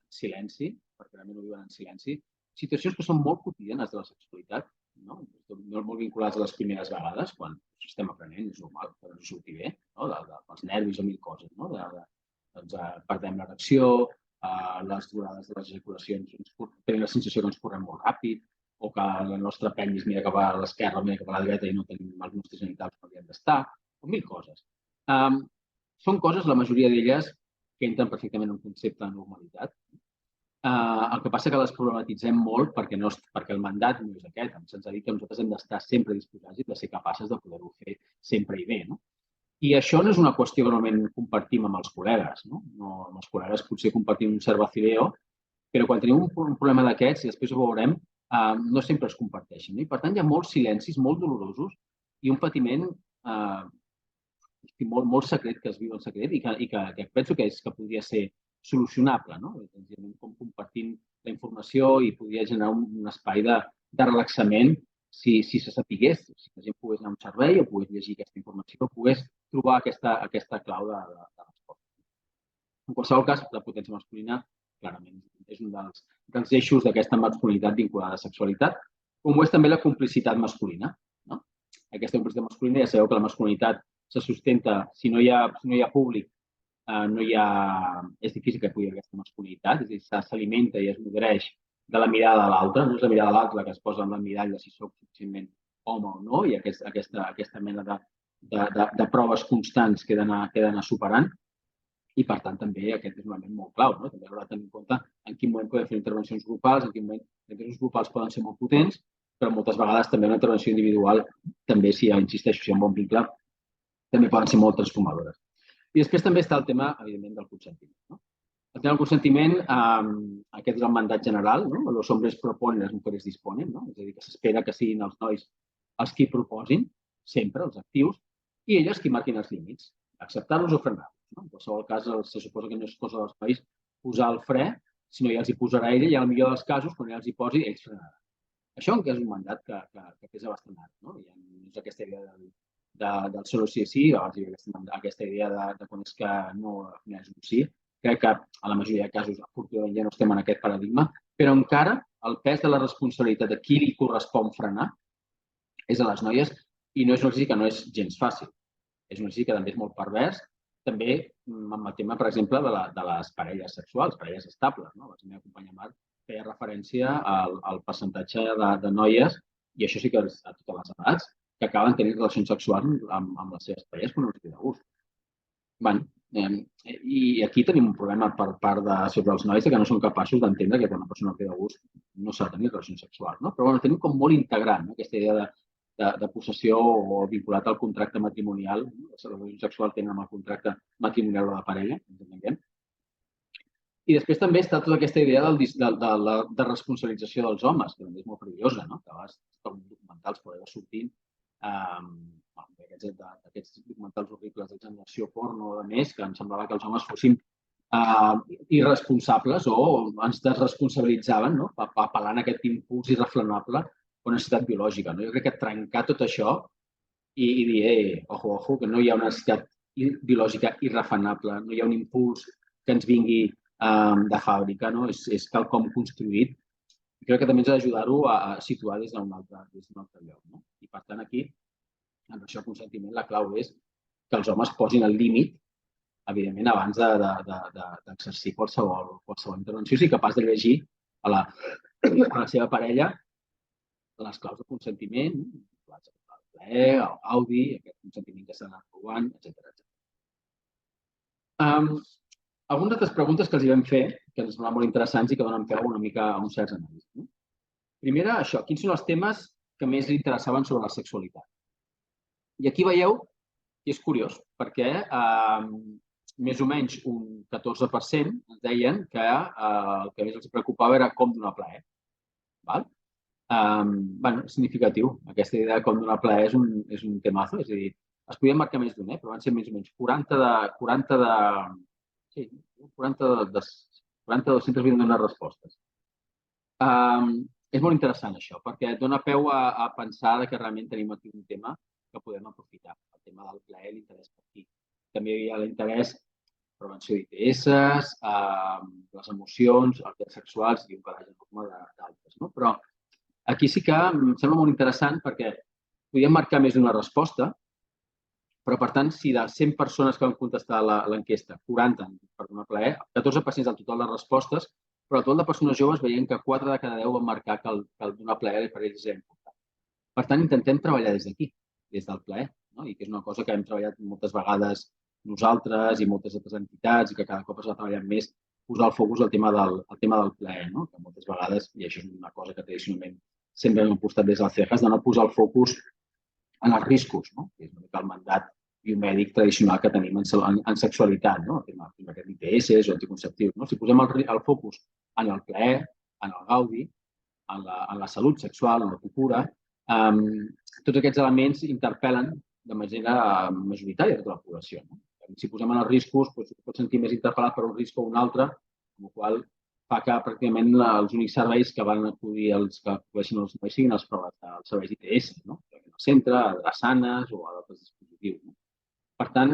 silenci, perquè realment ho viuen en silenci, situacions que són molt quotidianes de la sexualitat, molt vinculades a les primeres vegades, quan estem aprenent, és normal, que no surti bé, dels nervis o mil coses. Perdem l'erecció, les durades de les ejaculacions, tenim la sensació que ens correm molt ràpid, o que la nostra penis mira cap a l'esquerra o mira cap a la dreta i no tenim els nostres genitals on hauríem d'estar, o mil coses. Són coses, la majoria d'elles, que entren perfectament en un concepte de normalitat. El que passa és que les problematitzem molt perquè el mandat no és aquest. Se'ns ha dit que nosaltres hem d'estar sempre disposats i de ser capaces de poder-ho fer sempre i bé. I això no és una qüestió que normalment compartim amb els col·legues. Amb els col·legues potser compartim un cert vacileo, però quan tenim un problema d'aquests, i després ho veurem, no sempre es comparteixen. I per tant, hi ha molts silencis molt dolorosos i un patiment molt secret que es viu en secret i que penso que podria ser solucionable, com compartint la informació i podria generar un espai de relaxament si se sapigués, si la gent pogués anar a un servei o pogués llegir aquesta informació o pogués trobar aquesta clau de resposta. En qualsevol cas, la potència masculina clarament és un dels eixos d'aquesta masculinitat vinculada a la sexualitat, com ho és també la complicitat masculina. Aquesta complicitat masculina, ja sabeu que la masculinitat se sustenta, si no hi ha públic, és difícil que pugui haver aquesta masculinitat, és a dir, s'alimenta i es nodreix de la mirada de l'altre, no és la mirada de l'altre que es posa en la miralla si soc suficientment home o no, i aquesta mena de proves constants que he d'anar superant, i per tant també aquest és un element molt clau, també haurà de tenir en compte en quin moment podem fer intervencions grupals, en quin moment les intervencions grupals poden ser molt potents, però moltes vegades també una intervenció individual, també si insisteixo, si hi ha un bon vincle, també poden ser molt transformadores. I després també està el tema, evidentment, del consentiment. El tema del consentiment, aquest és el mandat general, los hombres proponen, les mujeres disponen, és a dir, que s'espera que siguin els nois els qui proposin, sempre, els actius, i elles qui marquin els límits, acceptar-los o frenar-los. En qualsevol cas, se suposa que no és cosa dels nois posar el fre, sinó ja els hi posarà ella i en el millor dels casos, quan ella els hi posi, ells frenaran. Això és un mandat que pesa bastant alt. No és aquesta idea del solo sí és sí, abans hi havia aquesta idea de quan és que no és un sí. crec que a la majoria de casos afortunadament ja no estem en aquest paradigma, però encara el pes de la responsabilitat de qui li correspon frenar és a les noies i no és un exercici que no és gens fàcil. És un exercici que també és molt pervers, també amb el tema, per exemple, de les parelles sexuals, parelles estables. La meva companya Marc feia referència al percentatge de noies, i això sí que és a totes les edats, que acaben tenint relacions sexuals amb les seves parelles quan no els ve de gust. I aquí tenim un problema per part sobre els nois que no són capaços d'entendre que quan una persona no ve de gust no s'ha de tenir relacions sexuals. Però tenim com molt integrat aquesta idea de possessió o vinculat al contracte matrimonial. Les relacions sexuals tenen amb el contracte matrimonial o de parella, ens entenguem. I després també està tota aquesta idea de responsabilització dels homes, que també és molt perillosa, que a vegades documentals poden sortir d'aquests documentals horribles de generació porno o de més, que em semblava que els homes fossin irresponsables o ens desresponsabilitzaven, apel·lant a aquest impuls irrefrenable o necessitat biològica. Jo crec que trencar tot això i dir, ojo, que no hi ha una necessitat biològica irrefrenable, no hi ha un impuls que ens vingui de fàbrica, és quelcom construït. Crec que també ens ha d'ajudar-ho a situar des d'un altre lloc. I per tant, aquí, en això, el consentiment, la clau és que els homes posin el límit, evidentment, abans d'exercir qualsevol intervenció, sigui capaç de llegir a la seva parella les claus de consentiment, el plaer, el gaudi, aquest consentiment que s'ha anat provant, etc. Algunes altres preguntes que els hi vam fer, que ens semblaven molt interessants i que donen peu una mica a un cert anàlisi. Primera, això, quins són els temes que més li interessaven sobre la sexualitat? I aquí veieu que és curiós, perquè més o menys un 14% ens deien que el que més els preocupava era com donar plaer. És significatiu. Aquesta idea de com donar plaer és un temazo, és a dir, es podien marcar més d'un, però van ser més o menys 40 de 220 respostes. És molt interessant això, perquè dona peu a pensar que realment tenim aquí un tema que podem aprofitar, el tema del plaer i l'interès per aquí. També hi havia l'interès prevenció d'ITS, les emocions, els drets sexuals i un calatge enorme d'altres. Però aquí sí que em sembla molt interessant perquè podíem marcar més d'una resposta, però, per tant, si de 100 persones que van contestar l'enquesta, 40 per donar plaer, 14% del total de respostes, però el total de persones joves veiem que 4 de cada 10 van marcar que el donar plaer per ells era important. Per tant, intentem treballar des d'aquí, des del plaer, i que és una cosa que hem treballat moltes vegades nosaltres i moltes altres entitats i que cada cop es va treballant més, posar el focus al tema del plaer, que moltes vegades, i això és una cosa que tradicionalment sempre hem apostat des del CEJAS, de no posar el focus en els riscos, que és una mica el mandat biomèdic tradicional que tenim en sexualitat, el tema d'ITS o anticonceptius. Si posem el focus en el plaer, en el gaudi, en la salut sexual, en la cultura, tots aquests elements interpel·len de manera majoritària tota la població. Si posem en els riscos, es pot sentir més interpel·lat per un risc o un altre, amb la qual fa que pràcticament els únics serveis que van acudir els que acudeixen els nois siguin els serveis ITS, al centre, a drassanes o a d'altres dispositius. Per tant,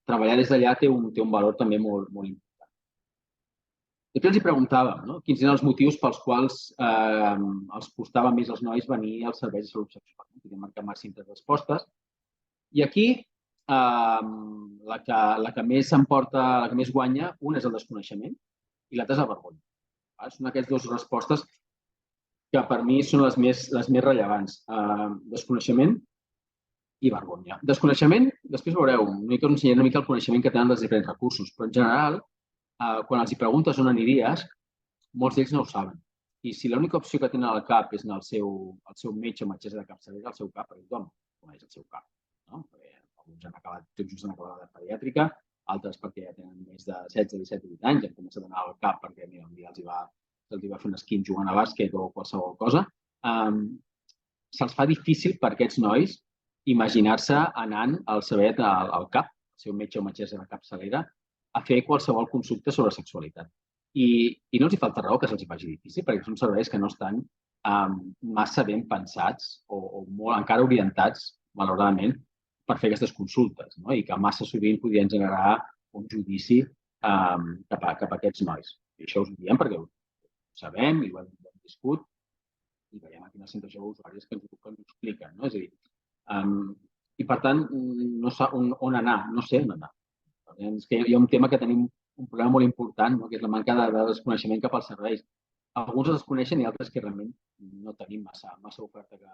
treballar des d'allà té un valor també molt important. Després els hi preguntàvem quins eren els motius pels quals els costava més als nois venir als serveis de salut sexual. Podem marcar màxim de respostes. I aquí la que més s'emporta, la que més guanya, una és el desconeixement i l'altra és la vergonya. Són aquestes dues respostes que per mi són les més rellevants. Desconeixement i vergonya. Desconeixement, després veureu, us ensenyaré una mica el coneixement que tenen dels diferents recursos, però en general, quan els hi preguntes on aniries, molts d'ells no ho saben. I si l'única opció que tenen al cap és anar al seu metge o metgessa de capçalera, al seu cap, perquè tothom coneix el seu cap. Alguns han acabat, tots just han acabat de pediàtrica, altres perquè ja tenen més de 16, 17, 18 anys, han començat a anar al cap perquè un dia els va fer un esquin jugant a bàsquet o qualsevol cosa. Se'ls fa difícil per aquests nois imaginar-se anant al CEBET al CAP, el seu metge o metgessa de capçalera, a fer qualsevol consulta sobre sexualitat. I no els hi falta raó que se'ls hi faci difícil, perquè són serveis que no estan massa ben pensats o molt encara orientats, malauradament, per fer aquestes consultes, i que massa sovint podrien generar un judici cap a aquests nois. I això us ho diem perquè ho sabem i ho hem viscut i veiem aquí en el centre jove usuaris que ens ho expliquen. És a dir, i per tant, no sap on anar, no sé on anar. És que hi ha un tema que tenim un problema molt important, que és la manca de desconeixement cap als serveis. Alguns els desconeixen i altres que realment no tenim massa oferta que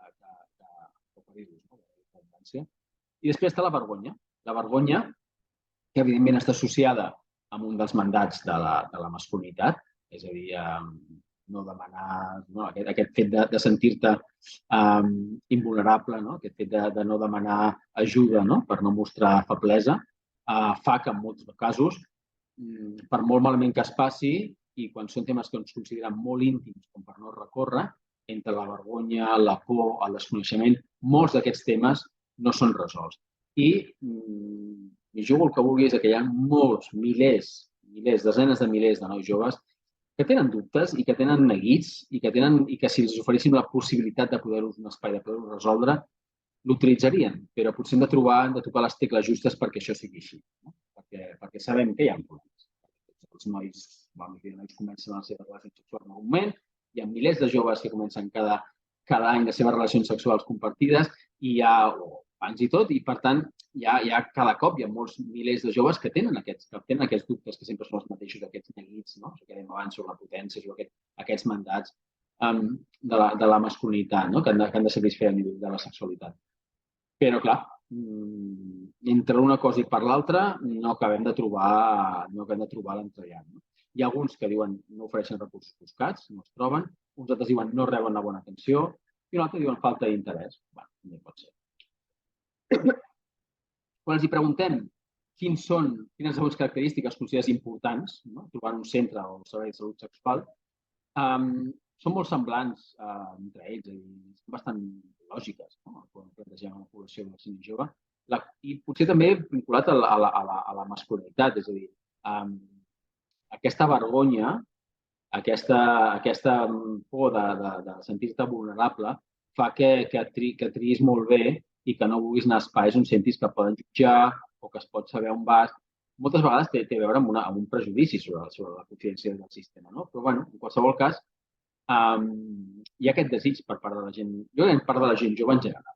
oferir-los. I després està la vergonya. La vergonya, que evidentment està associada amb un dels mandats de la masculinitat, és a dir, no demanar, aquest fet de sentir-te invulnerable, aquest fet de no demanar ajuda per no mostrar feblesa, fa que en molts casos, per molt malament que es passi, i quan són temes que ens consideren molt íntims, com per no recórrer, entre la vergonya, la por, el desconeixement, molts d'aquests temes no són resolts. I jo el que vulgui és que hi ha molts, milers, desenes de milers de nois joves que tenen dubtes i que tenen neguits i que si els oferíssim la possibilitat de poder-los un espai, de poder-los resoldre, l'utilitzarien, però potser hem de tocar les tecles justes perquè això sigui així. Perquè sabem que hi ha problemes. Els nois comencen les seves relacions sexuals en algun moment, hi ha milers de joves que comencen cada any les seves relacions sexuals compartides i hi ha, abans i tot, i per tant, cada cop hi ha molts milers de joves que tenen aquests dubtes que sempre són els mateixos, aquests neguits, que dèiem abans sobre la potència, sobre aquests mandats de la masculinitat que han de satisfer a nivell de la sexualitat. Però, clar, entre una cosa i per l'altra no acabem de trobar l'entrellat. Hi ha alguns que diuen no ofereixen recursos buscats, no es troben, uns altres diuen no reben una bona atenció i un altre diuen falta d'interès. També pot ser. Quan els preguntem quines són les característiques consideres importants, trobar un centre o un servei de salut sexual, són molt semblants entre ells, són bastant lògiques quan plantegem a la població adolescent i jove, i potser també vinculat a la masculinitat, és a dir, aquesta vergonya, aquesta por de sentir-te vulnerable fa que triïs molt bé i que no vulguis anar a espais on sentis que poden jutjar o que es pot saber on vas. Moltes vegades té a veure amb un prejudici sobre la confidencialitat del sistema, però, bueno, en qualsevol cas, hi ha aquest desig per part de la gent, jo crec que per part de la gent jove en general.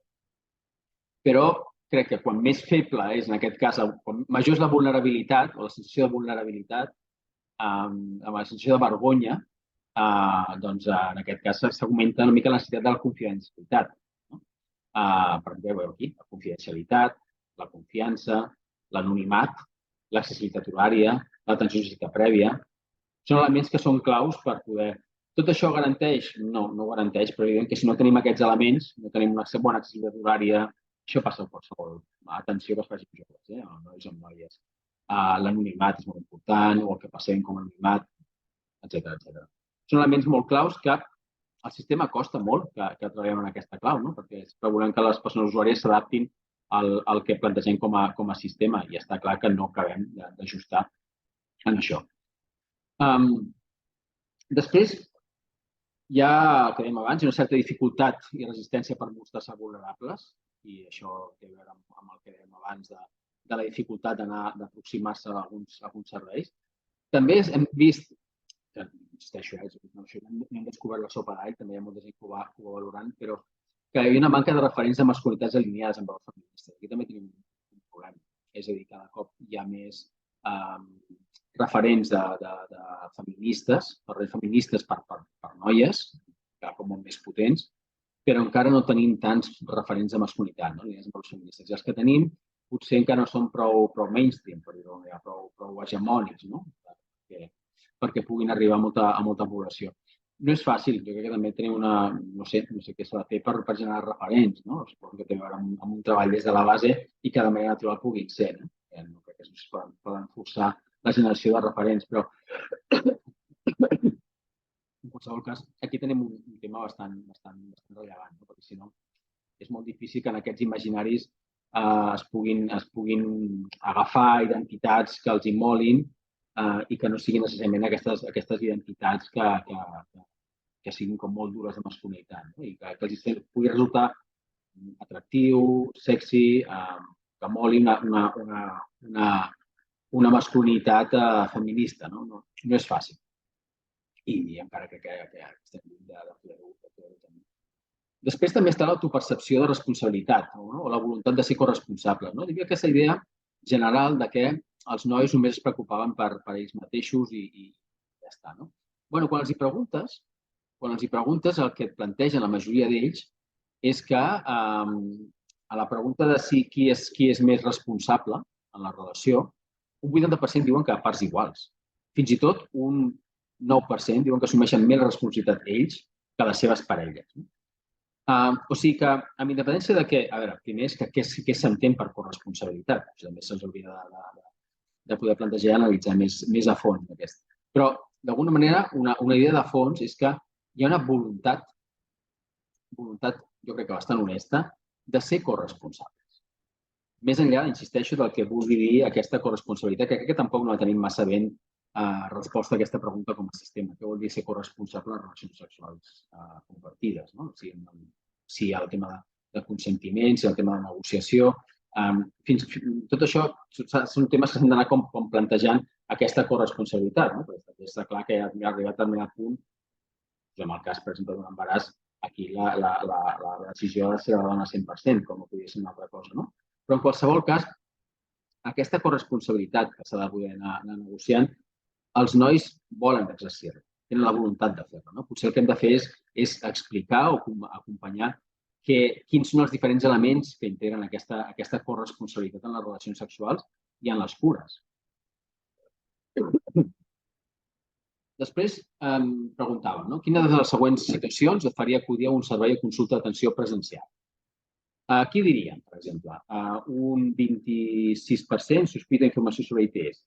Però crec que quan més feble és, en aquest cas, quan major és la vulnerabilitat o la sensació de vulnerabilitat, amb la sensació de vergonya, doncs en aquest cas s'augmenta una mica la necessitat de la confidencialitat. Per exemple, aquí, la confidencialitat, la confiança, l'anonimat, l'accessibilitat horària, l'atenció física prèvia, són elements que són claus per poder... Tot això garanteix? No garanteix, però evident que si no tenim aquests elements, no tenim una bona accessibilitat horària, això passa a qualsevol atenció que es faci amb joves, nois o noies. L'anonimat és molt important, o el que passem com a anonimat, etc. Són elements molt claus que al sistema costa molt que treballem en aquesta clau, perquè volem que les persones usuàries s'adaptin al que plantegem com a sistema i està clar que no acabem d'ajustar en això. Després, hi ha, que dèiem abans, una certa dificultat i resistència per mostrar-se vulnerables i això té a veure amb el que dèiem abans de la dificultat d'aproximar-se a alguns serveis. També hem vist, insisteixo, hem descobert la sopa d'all, també hi ha molta gent que ho va valorant, però que hi havia una manca de referents de masculinitats alineades amb valors feministes. Aquí també tenim un problema. És a dir, cada cop hi ha més referents de feministes, feministes per noies, cada cop molt més potents, però encara no tenim tants referents de masculinitat, alineades amb valors feministes. I els que tenim potser encara no són prou mainstream, per dir-ho, prou hegemònics, perquè puguin arribar a molta població. No és fàcil, jo crec que també tenim no sé què s'ha de fer per generar referents, suposo que té a veure amb un treball des de la base i que de manera natural puguin ser. No crec que es poden forçar la generació de referents, però en qualsevol cas aquí tenim un tema bastant rellevant, perquè si no és molt difícil que en aquests imaginaris es puguin agafar identitats que els immolin i que no siguin necessàriament aquestes identitats que siguin com molt dures de masculinitat i que els pugui resultar atractiu, sexy, que moli una una masculinitat feminista. No és fàcil. I encara crec que estem lluny de poder-ho tenir. Després també està l'autopercepció de responsabilitat o la voluntat de ser corresponsable. Hi havia aquesta idea general de que els nois només es preocupaven per ells mateixos i ja està. Quan els hi preguntes, el que et plantegen la majoria d'ells és que a la pregunta de si qui és més responsable en la relació, un 80% diuen que a parts iguals. Fins i tot un 9% diuen que assumeixen més responsabilitat ells que les seves parelles. O sigui que, amb independència de que, a veure, primer és que què s'entén per corresponsabilitat. També se'ns hauria de poder plantejar i analitzar més a fons aquesta. Però, d'alguna manera, una idea de fons és que hi ha una voluntat, jo crec que bastant honesta, de ser corresponsables. Més enllà, insisteixo, del que vulgui dir aquesta corresponsabilitat, que crec que tampoc no la tenim massa ben resposta a aquesta pregunta com a sistema. Què vol dir ser corresponsable en les relacions sexuals compartides? Si hi ha el tema de consentiment, si hi ha el tema de negociació. Tot això són temes que s'han d'anar com plantejant aquesta corresponsabilitat. Perquè està clar que ha arribat a determinat punt, en el cas, per exemple, d'un embaràs, aquí la decisió ha de ser de la dona 100%, com no podria ser una altra cosa. Però en qualsevol cas, aquesta corresponsabilitat que s'ha de poder anar negociant, els nois volen exercir-la, tenen la voluntat de fer-la. Potser el que hem de fer és explicar o acompanyar quins són els diferents elements que integren aquesta corresponsabilitat en les relacions sexuals i en les cures. Després preguntàvem, quina de les següents situacions et faria acudir a un servei de consulta d'atenció presencial? Qui diríem, per exemple? Un 26% sospita informació sobre ITS.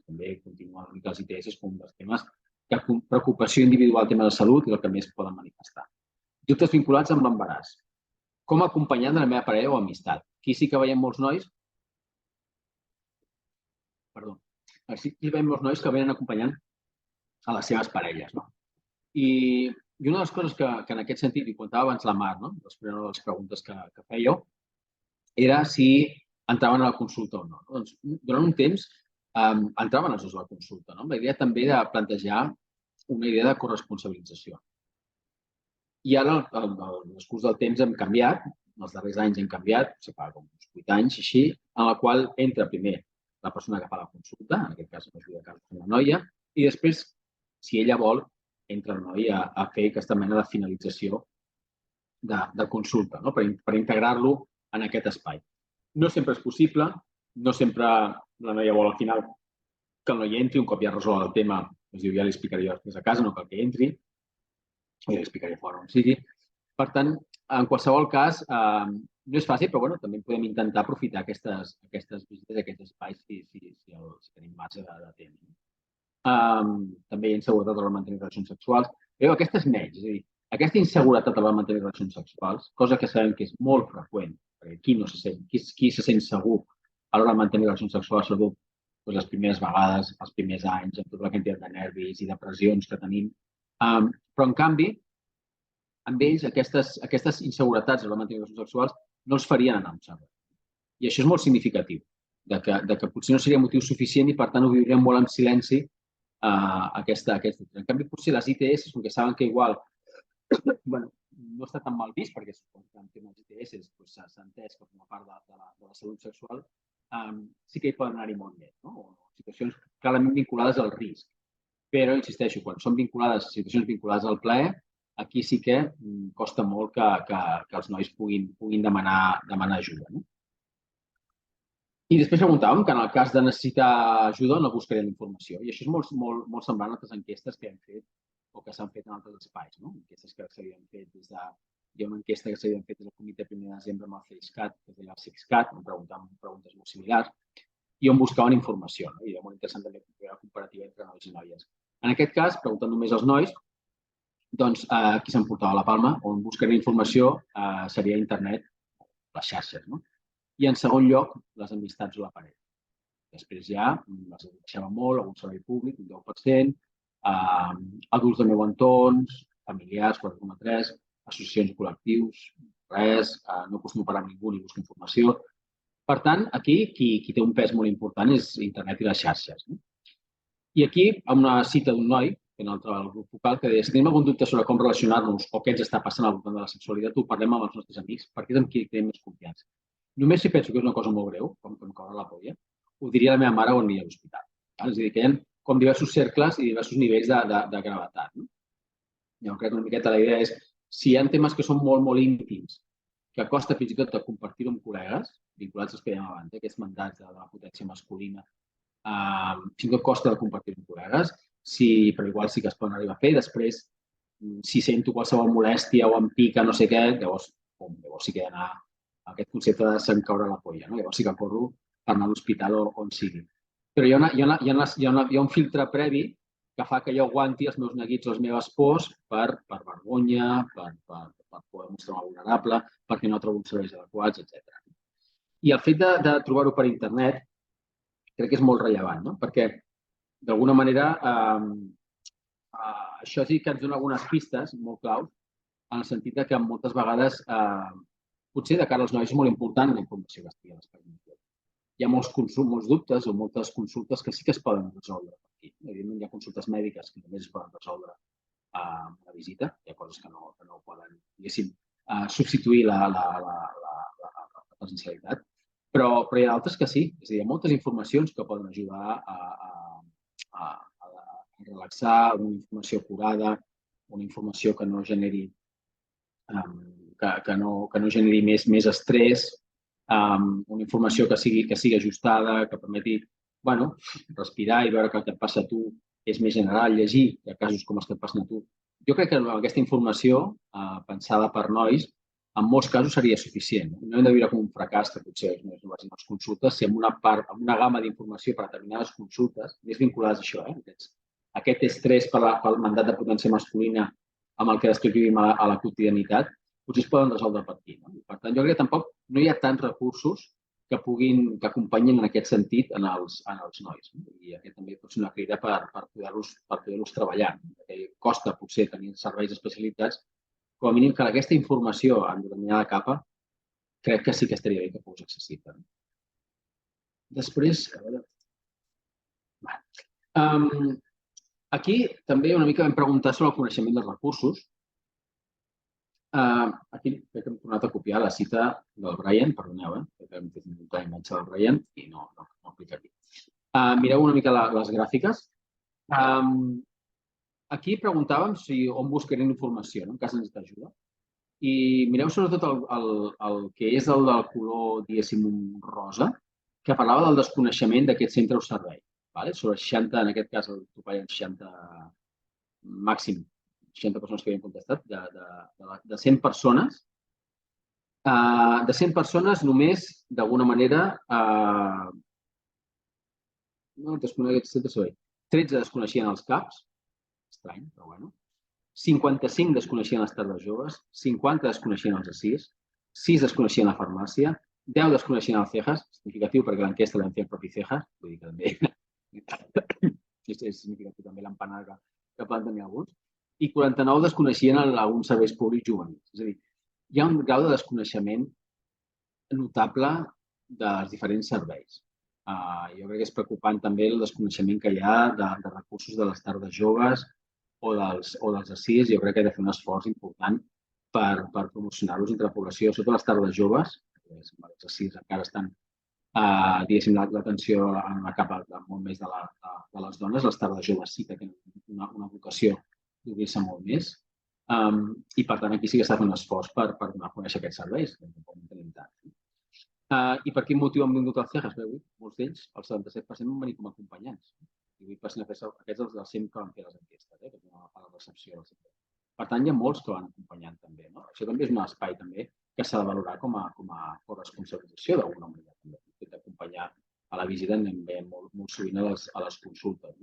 També continuen una mica els ITS com un dels temes que preocupació individual al tema de salut i el que més poden manifestar. Dubtes vinculats amb l'embaràs. Com acompanyant de la meva parella o amistat. Aquí sí que veiem molts nois que venen acompanyant a les seves parelles. I una de les coses que en aquest sentit, i comentava abans la Mar, després de les preguntes que fèieu, era si entraven a la consulta o no. Durant un temps entraven els dos a la consulta, amb la idea també de plantejar una idea de corresponsabilització. I ara, en el curs del temps, hem canviat, els darrers anys hem canviat, fa com uns 8 anys, així, en la qual entra primer la persona que fa la consulta, en aquest cas m'ajuda a casa la noia, i després, si ella vol, entra el noi a fer aquesta mena de finalització de consulta, per integrar-lo en aquest espai. No sempre és possible, no sempre la noia vol al final que el noi entri, un cop ja resolt el tema, ja li explicaria després a casa, no cal que entri, o ja li explicaria fora on sigui. Per tant, en qualsevol cas, no és fàcil, però també podem intentar aprofitar aquestes visites, aquests espais, si tenim marge de temps. També hi ha inseguretat a l'hora de mantenir relacions sexuals. Però aquesta és menys, és a dir, aquesta inseguretat a l'hora de mantenir relacions sexuals, cosa que sabem que és molt freqüent, perquè qui se sent segur a l'hora de mantenir relacions sexuals, sobretot les primeres vegades, els primers anys, amb tota la quantitat de nervis i depressions que tenim. Però, en canvi, amb ells, aquestes inseguretats a l'hora de mantenir relacions sexuals no els farien anar a un servei. I això és molt significatiu, que potser no seria motiu suficient i, per tant, ho viurien molt en silenci aquesta. En canvi, potser les ITS, com que saben que igual no està tan mal vist, perquè suposo que en temes ITS s'ha entès que com a part de la salut sexual sí que hi poden anar-hi molt més, o situacions clarament vinculades al risc. Però, insisteixo, quan són situacions vinculades al plaer, aquí sí que costa molt que els nois puguin demanar ajuda. I després preguntàvem que en el cas de necessitar ajuda no buscarem informació. I això és molt semblant a altres enquestes que hem fet o que s'han fet en altres espais. Enquestes que s'havien fet hi ha una enquesta que s'havien fet des del comitè 1 de desembre amb el CISCAT, que es deia el CISCAT, on preguntàvem preguntes molt similars, i on buscaven informació. I era molt interessant també la comparativa entre nois i noies. En aquest cas, preguntant només als nois, doncs qui s'emportava la palma, on buscarem informació seria internet, les xarxes. I en segon lloc, les amistats o la parella. Després ja les deixava molt, algun servei públic, un 10%, adults del meu entorn, familiars, 4,3%, associacions i col·lectius, res, no acostumo a parlar amb ningú ni busco informació. Per tant, aquí qui té un pes molt important és internet i les xarxes. I aquí, amb una cita d'un noi, un altre del grup focal, que deia: si tenim algun dubte sobre com relacionar-nos o què ens està passant al voltant de la sexualitat, ho parlem amb els nostres amics, perquè és amb qui tenim més confiança. Només si penso que és una cosa molt greu, com caure la polla, ho diria a la meva mare o aniria a l'hospital. És a dir, que hi ha com diversos cercles i diversos nivells de gravetat. Jo crec que una miqueta la idea és, si hi ha temes que són molt, molt íntims, que costa fins i tot de compartir-ho amb col·legues, vinculats als que dèiem abans, aquests mandats de la potència masculina, fins i tot costa de compartir-ho amb col·legues, però igual sí que es poden arribar a fer. Després, si sento qualsevol molèstia o em pica no sé què, llavors sí que he d'anar a aquest concepte de se'm caure la polla. Llavors sí que corro per anar a l'hospital o on sigui. Però hi ha un filtre previ que fa que jo aguanti els meus neguits o les meves pors per vergonya, per poder mostrar-me vulnerable, perquè no trobo uns serveis adequats, etc. I el fet de trobar-ho per internet crec que és molt rellevant, perquè d'alguna manera això sí que ens dona algunes pistes molt claus, en el sentit que moltes vegades, potser de cara als nois és molt important la informació que estigui a l'espai web. Hi ha molts dubtes o moltes consultes que sí que es poden resoldre per aquí. Evidentment, hi ha consultes mèdiques que només es poden resoldre amb una visita. Hi ha coses que no poden, diguéssim, substituir la presencialitat. Però hi ha d'altres que sí. És a dir, hi ha moltes informacions que poden ajudar a relaxar, una informació acurada, una informació que no generi més estrès, una informació que sigui ajustada, que permeti respirar i veure que el que et passa a tu és més general, llegir, hi ha casos com els que et passen a tu. Jo crec que aquesta informació, pensada per nois, en molts casos seria suficient. No hem de viure com un fracàs, que potser els nois no vagin a les consultes, si amb una gamma d'informació per a determinades consultes, més vinculades a això, aquest estrès pel mandat de potència masculina amb el que després vivim a la quotidianitat, potser es poden resoldre per aquí. Per tant, jo crec que tampoc no hi ha tants recursos que acompanyin en aquest sentit en els nois. I aquest també pot ser una crida per poder-los treballar. Costa potser tenir serveis especialitzats, com a mínim que aquesta informació en determinada capa crec que sí que estaria bé que fos accessible. Després, aquí també una mica vam preguntar sobre el coneixement dels recursos. Aquí crec que hem tornat a copiar la cita del Brian, perdoneu, que hem fet una imatge del Brian i no aplica aquí. Mireu una mica les gràfiques. Aquí preguntàvem on buscarem informació, en cas ens d'ajuda. I mireu sobretot el que és el del color, diguéssim, rosa, que parlava del desconeixement d'aquest centre o servei. Sobre 60, en aquest cas el topall en 60 màxim, 60 persones que havien contestat, de 100 persones. De 100 persones només, d'alguna manera, 13 desconeixien els CAPs, estrany, però bueno. 55 desconeixien les tardes joves, 50 desconeixien els ASIS, 6 desconeixien la farmàcia, 10 desconeixien el CEJAS, significatiu perquè l'enquesta l'hem fet el propi CEJAS, vull dir que també és significatiu també l'empanada que poden tenir alguns, i 49 desconeixien alguns serveis públics juvenils. És a dir, hi ha un grau de desconeixement notable dels diferents serveis. Jo crec que és preocupant també el desconeixement que hi ha de recursos de les tardes joves o dels ASIS. Jo crec que he de fer un esforç important per promocionar-los entre la població, sobretot les tardes joves. Els ASIS encara estan, diguéssim, l'atenció en una capa molt més de les dones. Les tardes joves sí que tenen una vocació d'obrir-se molt més. I, per tant, aquí sí que s'ha de fer un esforç per donar a conèixer aquests serveis, que tampoc no tenim tant. I per quin motiu han vingut als CEJAS? Molts d'ells, el 77% van venir com a acompanyants. I 8% aquests dels 100 que van fer les enquestes, que tenen a la recepció. Per tant, hi ha molts que van acompanyant també. Això també és un espai també que s'ha de valorar com a corresponsabilització d'alguna manera. També d'acompanyar a la visita anem veient molt sovint a les consultes.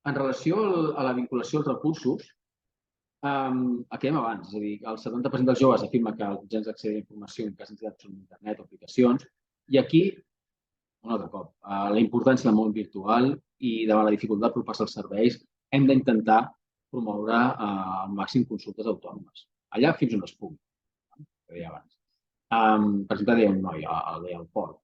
En relació a la vinculació als recursos, acabem abans. És a dir, el 70% dels joves afirma que els mitjans d'accés a informació en cas d'entitat són internet o aplicacions. I aquí, un altre cop, la importància del món virtual i davant la dificultat d'apropar-se als serveis, hem d'intentar promoure al màxim consultes autònomes. Allà fins on es pugui, que deia abans. Per exemple, deia un noi, deia el Pol.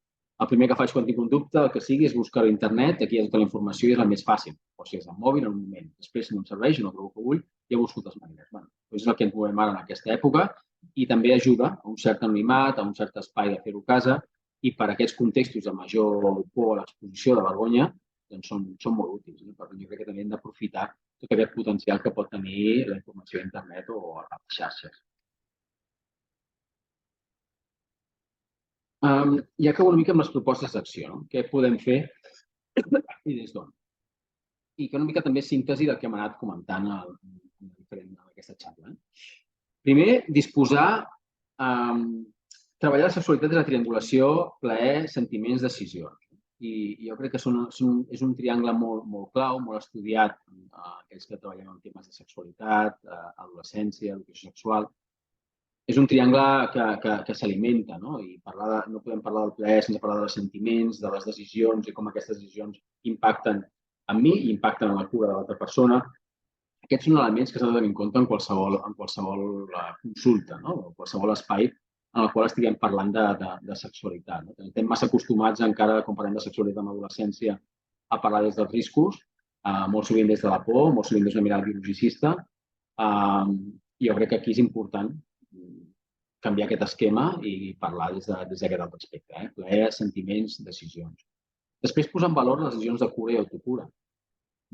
El primer que faig quan tinc un dubte, el que sigui, és buscar a internet, aquí hi ha tota la informació i és la més fàcil. O sigui, és el mòbil en un moment. Després, si no em serveix, no trobo que vull, ja busco altres maneres. És el que ens movem ara en aquesta època i també ajuda a un cert anonimat, a un cert espai de fer-ho a casa i per a aquests contextos de major por a l'exposició, de vergonya, doncs són molt útils. Per tant, jo crec que també hem d'aprofitar tot aquest potencial que pot tenir la informació a internet o a les xarxes. I acabo una mica amb les propostes d'acció, no? Què podem fer i des d'on. I que una mica també síntesi del que hem anat comentant en aquesta xarxa. Primer, disposar, treballar la sexualitat des de la triangulació, plaer, sentiments, decisions. I jo crec que és un triangle molt clau, molt estudiat, aquells que treballem en temes de sexualitat, adolescència, educació sexual. És un triangle que s'alimenta, no? I no podem parlar del plaer sense parlar dels sentiments, de les decisions i com aquestes decisions impacten en mi i impacten en la cura de l'altra persona. Aquests són elements que s'ha de tenir en compte en qualsevol consulta, no? O qualsevol espai en el qual estiguem parlant de sexualitat. No? Estem massa acostumats encara, quan parlem de sexualitat en adolescència, a parlar des dels riscos, molt sovint des de la por, molt sovint des d'una mirada biologicista. Jo crec que aquí és important canviar aquest esquema i parlar des d'aquest altre aspecte. Plaer, sentiments, decisions. Després, posar en valor les decisions de cura i autocura.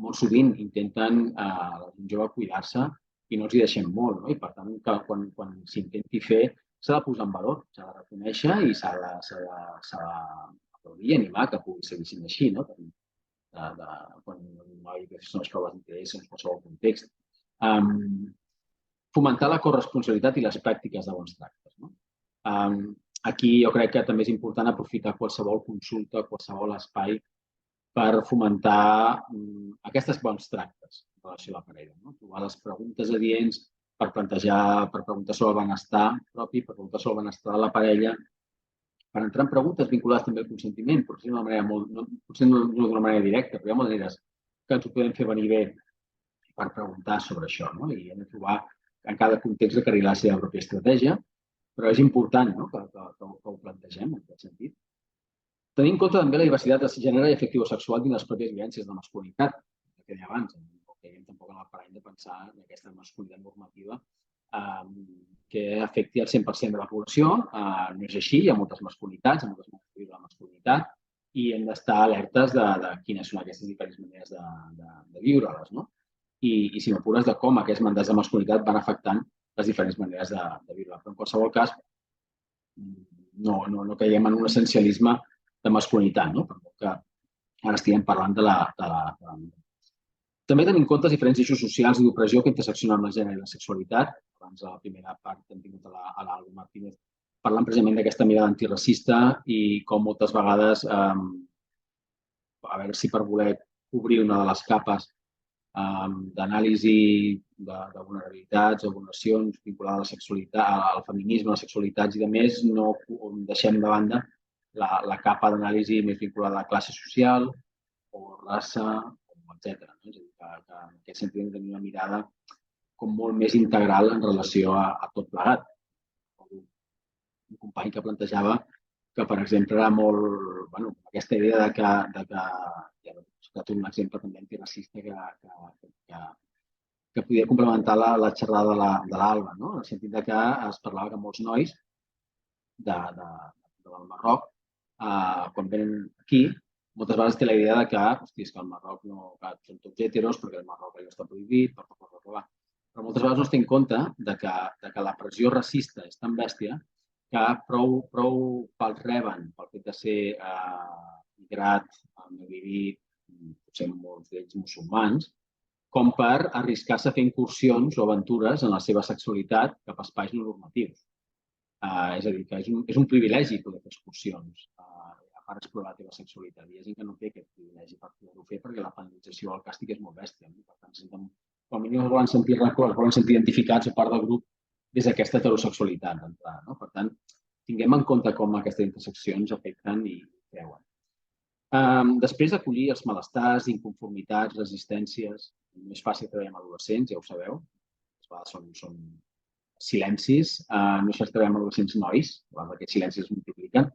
Molt sovint intenten la gent jove cuidar-se i no els hi deixem molt. I per tant, quan s'intenti fer, s'ha de posar en valor, s'ha de reconèixer i s'ha d'aplaudir i animar que pugui seguir sent així. Quan un noi que són les proves d'interès en qualsevol context. Fomentar la corresponsabilitat i les pràctiques de bons tractes. Aquí jo crec que també és important aprofitar qualsevol consulta, qualsevol espai per fomentar aquests bons tractes en relació a la parella. Trobar les preguntes adients per preguntar sobre el benestar propi, per preguntar sobre el benestar de la parella, per entrar en preguntes vinculades també al consentiment, potser no d'una manera directa, però hi ha maneres que ens ho podem fer venir bé per preguntar sobre això. I hem de trobar en cada context de carregar la seva pròpia estratègia, però és important que ho plantegem en aquest sentit. Tenir en compte també la diversitat de gènere i afectivo-sexual dins les pròpies vivències de masculinitat, que deia abans, no caiguem tampoc en el parany de pensar en aquesta masculinitat normativa que afecti el 100% de la població. No és així, hi ha moltes masculinitats, hi ha moltes maneres de viure la masculinitat i hem d'estar alertes de quines són aquestes diferents maneres de viure-les. I si m'apures de com aquests mandats de masculinitat van afectant les diferents maneres de viure. Però en qualsevol cas, no caiguem en un essencialisme de masculinitat, perquè ara estiguem parlant de la... També tenim en compte els diferents eixos socials i d'opressió que interseccionen amb el gènere i la sexualitat. Abans, a la primera part, hem tingut a l'Alba Martínez parlant precisament d'aquesta mirada antiracista i com moltes vegades, a veure si per voler cobrir una de les capes d'anàlisi de vulnerabilitats o vulneracions vinculades a la sexualitat, al feminisme, a les sexualitats i demés, no deixem de banda la capa d'anàlisi més vinculada a la classe social o raça, etc. És a dir, que en aquest sentit hem de tenir una mirada com molt més integral en relació a tot plegat. Un company que plantejava que, per exemple, era molt... aquesta idea de que un exemple també antiracista que podia complementar la xerrada de l'Alba, en el sentit que es parlava que molts nois del Marroc, quan venen aquí, moltes vegades té la idea que al Marroc són tots heteros perquè el Marroc allò està prohibit, però moltes vegades no es té en compte que la pressió racista és tan bèstia que prou pels reben pel fet de ser migrat, malviví, potser molts d'ells musulmans, com per arriscar-se a fer incursions o aventures en la seva sexualitat cap a espais no normatius. És a dir, que és un privilegi poder fer excursions per explorar la teva sexualitat. Hi ha gent que no té aquest privilegi per poder-ho fer perquè la penalització o el càstig és molt bèstia. Per tant, com a mínim es volen sentir records, es volen sentir identificats o part del grup des d'aquesta heterosexualitat d'entrada. Per tant, tinguem en compte com aquestes interseccions afecten i creuen. Després d'acollir els malestars, inconformitats, resistències. No és fàcil treballar amb adolescents, ja ho sabeu. Les vegades són silencis. No sé si treballem amb 200 nois, aquests silencis es multipliquen,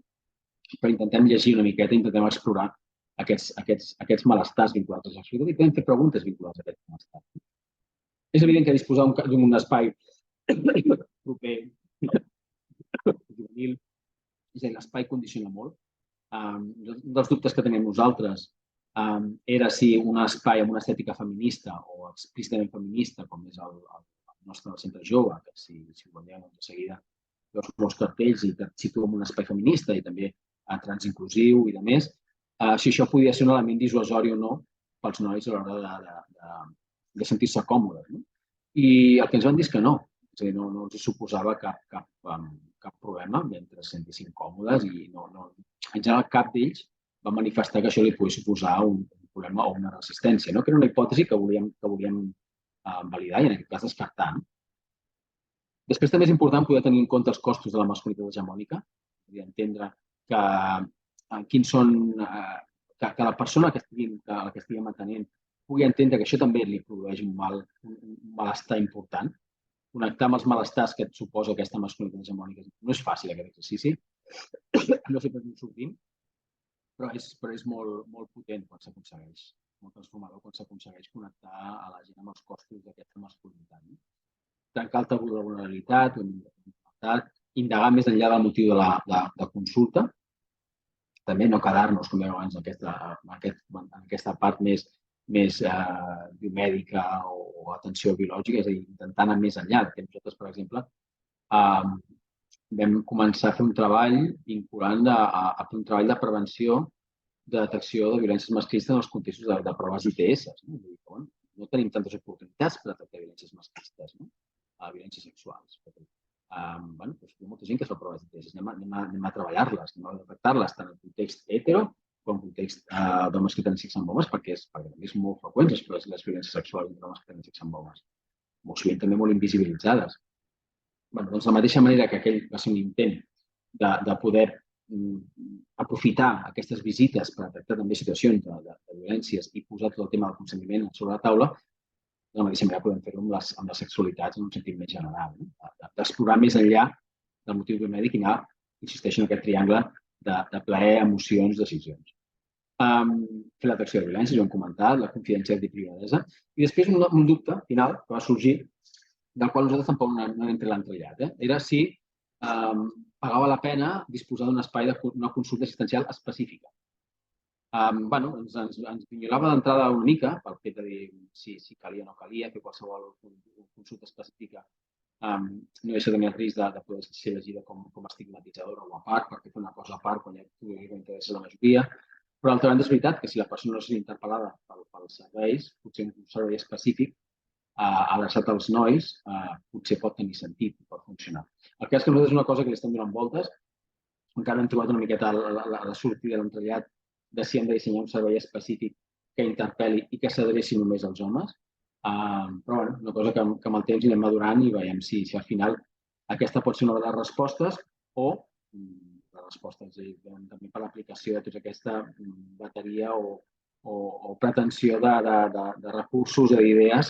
però intentem llegir una miqueta, intentem explorar aquests malestars vinculats a la sexualitat i podem fer preguntes vinculades a aquests malestars. És evident que disposar d'un espai proper, juvenil, és a dir, l'espai condiciona molt. Un dels dubtes que tenim nosaltres era si un espai amb una estètica feminista o explícitament feminista, com és el nostre centre jove, que si ho veiem de seguida veus molts cartells i et situa en un espai feminista i també transinclusiu i demés, si això podia ser un element dissuasori o no pels nois a l'hora de sentir-se còmodes. I el que ens van dir és que no. És a dir, no els suposava cap problema mentre es sentissin còmodes i en general cap d'ells va manifestar que això li podia suposar un problema o una resistència, que era una hipòtesi que volíem validar i en aquest cas descartar. Després també és important poder tenir en compte els costos de la masculinitat hegemònica, entendre quins són, que la persona que estiguem atenent pugui entendre que això també li produeix un malestar important. Connectar amb els malestars que et suposa aquesta masculinitat hegemònica no és fàcil, aquest exercici. No sempre ens en sortim, però és molt potent quan s'aconsegueix, molt transformador quan s'aconsegueix connectar a la gent amb els costos d'aquesta masculinitat. Trencar el tabú de la vulnerabilitat, indagar més enllà del motiu de consulta, també no quedar-nos, com dèiem abans, en aquesta part més biomèdica o atenció biològica, és a dir, intentar anar més enllà. Nosaltres, per exemple, vam començar a fer un treball vinculant a fer un treball de prevenció de detecció de violències masclistes en els contextos de proves ITS. No tenim tantes oportunitats per detectar violències masclistes, violències sexuals. Hi ha molta gent que fa proves ITS. Anem a treballar-les, anem a detectar-les tant en context hetero com en context d'homes que tenen sexe amb homes, perquè també és molt freqüent les violències sexuals entre homes que tenen sexe amb homes. Molt sovint també molt invisibilitzades. De la mateixa manera que aquell va ser un intent de poder aprofitar aquestes visites per detectar també situacions de violències i posar tot el tema del consentiment sobre la taula, de la mateixa manera podem fer-ho amb les sexualitats en un sentit més general, d'explorar més enllà del motiu biomèdic i anar, insisteixo, en aquest triangle de plaer, emocions, decisions. Fer la detecció de violències, ho hem comentat, la confidencialitat i privadesa. I després un dubte final que va sorgir, del qual nosaltres tampoc no hem l'entrellat. Era si pagava la pena disposar d'un espai d'una consulta assistencial específica. Ens vinyolava d'entrada una mica pel fet de dir si calia o no calia, fer qualsevol consulta específica no deixa de tenir el risc de poder ser llegida com estigmatitzadora o a part, perquè fer una cosa a part quan ja interessa la majoria. Però d'altra banda és veritat que si la persona no és interpel·lada pels serveis, potser un servei específic adreçat als nois potser pot tenir sentit, pot funcionar. El cas és que nosaltres és una cosa que li estem donant voltes, encara hem trobat una miqueta la sortida de l'entrellat de si hem de dissenyar un servei específic que interpel·li i que s'adreci només als homes. Però una cosa que amb el temps anem madurant i veiem si al final aquesta pot ser una de les respostes o la resposta, és a dir, també per l'aplicació de tota aquesta bateria o pretensió de recursos o d'idees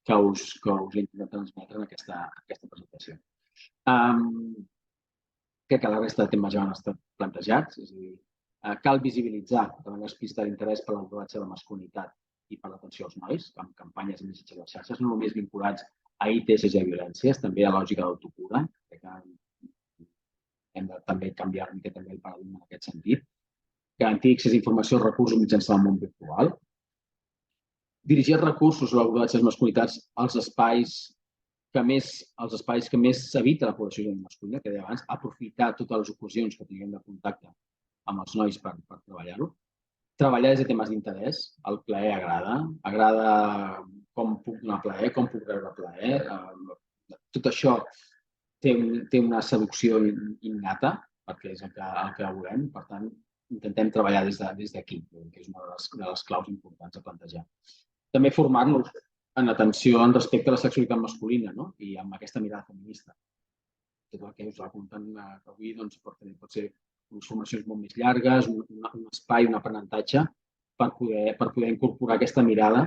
que us intento transmetre en aquesta presentació. Crec que la resta de temes ja han estat plantejats, és a dir, cal visibilitzar de manera explícita l'interès per l'abordatge de la masculinitat i per l'atenció als nois, amb campanyes i missatges a les xarxes, no només vinculats a ITS i a violències, també a lògica d'autocura. Crec que hem de també canviar una mica també el paradigma en aquest sentit. Garantir accés a informació i recursos mitjançant el món virtual. Dirigir els recursos o l'abordatge de les masculinitats als espais que més s'evita la població masculina, que deia abans, aprofitar totes les ocasions que tinguem de contacte amb els nois per treballar-ho. Treballar des de temes d'interès, el plaer agrada com puc donar plaer, com puc rebre plaer. Tot això té una seducció innata, perquè és el que volem. Per tant, intentem treballar des d'aquí, que és una de les claus importants a plantejar. També formar-nos en atenció respecte a la sexualitat masculina i amb aquesta mirada feminista. Tot el que us va comptant avui pot ser unes formacions molt més llargues, un espai, un aprenentatge per poder incorporar aquesta mirada,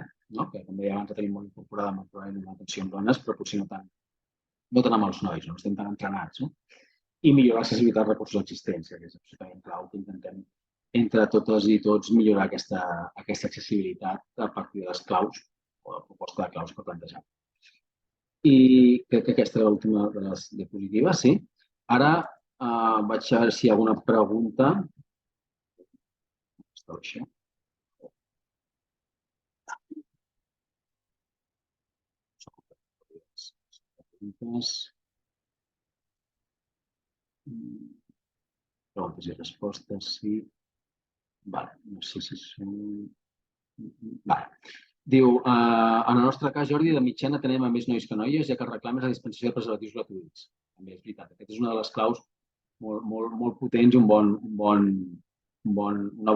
que també abans la tenim molt incorporada amb el programa d'atenció en dones, però potser no tant no tant amb els nois, no estem tan entrenats, no? I millorar l'accessibilitat als recursos existents, que és absolutament clau que intentem entre totes i tots millorar aquesta accessibilitat a partir de les claus o de la proposta de claus que plantejam. I crec que aquesta era l'última de les diapositives, sí. Ara vaig a veure si hi ha alguna pregunta. Això. Preguntes i respostes, sí. Vale, no sé si són... Vale. Diu, en el nostre cas, Jordi, de mitjana tenem a més nois que noies, ja que el reclam és la dispensació de preservatius gratuïts. També és veritat. Aquesta és una de les claus molt potents i una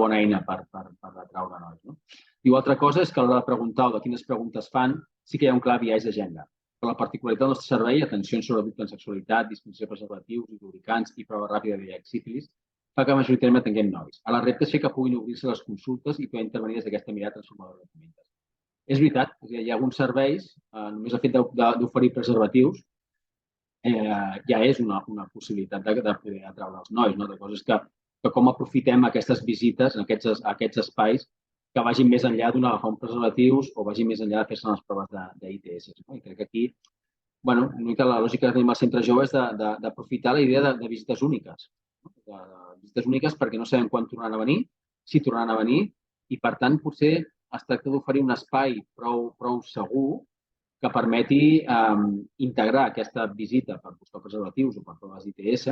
bona eina per atraure nois. No? Diu, altra cosa és que a l'hora de preguntar o de quines preguntes fan, sí que hi ha un clar biaix de gènere. Per la particularitat del nostre servei, atencions sobre dubtes en sexualitat, dispensació de preservatius i lubricants i prova ràpida de VIH sífilis, fa que majoritàriament atenguem nois. A la repte és fer que puguin obrir-se les consultes i poder intervenir des d'aquesta mirada transformadora de documentes. És veritat, hi ha alguns serveis, només el fet d'oferir preservatius ja és una possibilitat de poder atraure els nois. Altra cosa és que com aprofitem aquestes visites, aquests espais, que vagin més enllà d'una agafar uns preservatius o vagin més enllà de fer-se les proves d'ITS. I crec que aquí, una mica la lògica que tenim al centre jove és d'aprofitar la idea de visites úniques. Visites úniques perquè no sabem quan tornaran a venir, si tornaran a venir, i per tant potser es tracta d'oferir un espai prou segur que permeti integrar aquesta visita per buscar preservatius o per proves d'ITS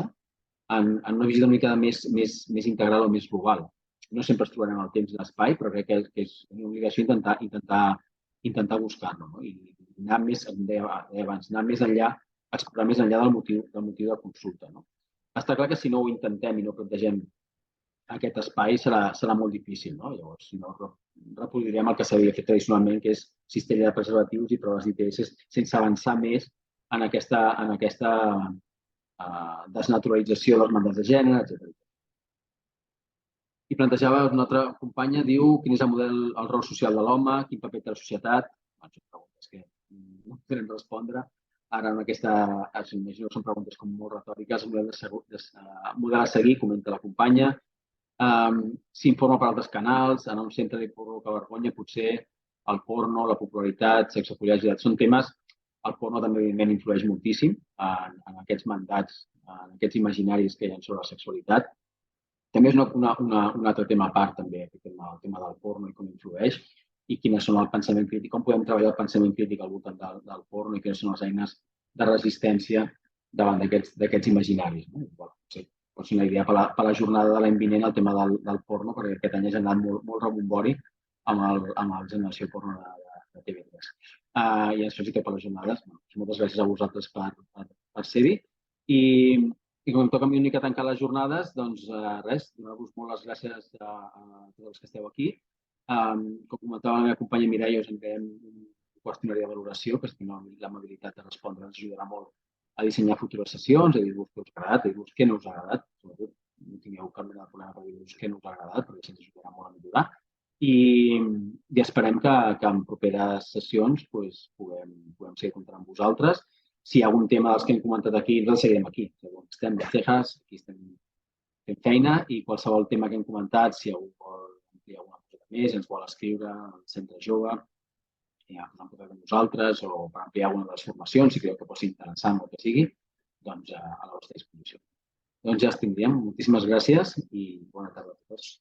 en una visita una mica més integral o més global. No sempre ens trobarem el temps i l'espai, però crec que és una obligació intentar buscar-lo. I anar més, com deia abans, anar més enllà, explorar més enllà del motiu de consulta. Està clar que si no ho intentem i no plantegem aquest espai serà molt difícil. Llavors, si no, reproduirem el que s'havia fet tradicionalment, que és cistella de preservatius i proves d'ITS, sense avançar més en aquesta desnaturalització dels mandats de gènere, etc. I plantejava una altra companya, diu, quin és el rol social de l'home, quin paper té la societat. Són preguntes que no podrem respondre. Ara, imagino que són preguntes com molt retòriques, model a seguir, comenta la companya. S'informa per altres canals, en un centre de provoca vergonya, potser el porno, la popularitat, sexoafiliats, són temes. El porno també, evidentment, influeix moltíssim en aquests mandats, en aquests imaginaris que hi ha sobre la sexualitat. També és un altre tema a part, també, el tema del porno i com influeix i quines són el pensament crític, com podem treballar el pensament crític al voltant del porno i quines són les eines de resistència davant d'aquests imaginaris. Pot ser una idea per a la jornada de l'any vinent el tema del porno, perquè aquest any ha generat molt rebombori amb la generació porno de TV3. I això sí que per les jornades. Moltes gràcies a vosaltres per ser-hi. I com em toca a mi una mica tancar les jornades, doncs res, donar-vos molt les gràcies a tots els que esteu aquí. Com comentava la meva companya Mireia, us enviarem un qüestionari de valoració, que si teniu l'amabilitat de respondre ens ajudarà molt a dissenyar futures sessions, a dir-vos què us ha agradat, a dir-vos què no us ha agradat. Sobretot, no tingueu cap mena de problema per dir-vos què no us ha agradat, perquè això ens ajudarà molt a millorar. I esperem que en properes sessions puguem seguir comptant amb vosaltres. Si hi ha algun tema dels que hem comentat aquí, ens el seguirem aquí. Estem de cejas, aquí estem fent feina i qualsevol tema que hem comentat, si algú vol ampliar alguna cosa més, ens vol escriure al centre jove, posar en contacte amb nosaltres o per ampliar alguna de les formacions, si creu que pot ser interessant o que sigui, doncs a la vostra disposició. Doncs ja ens tindríem. Moltíssimes gràcies i bona tarda a tots.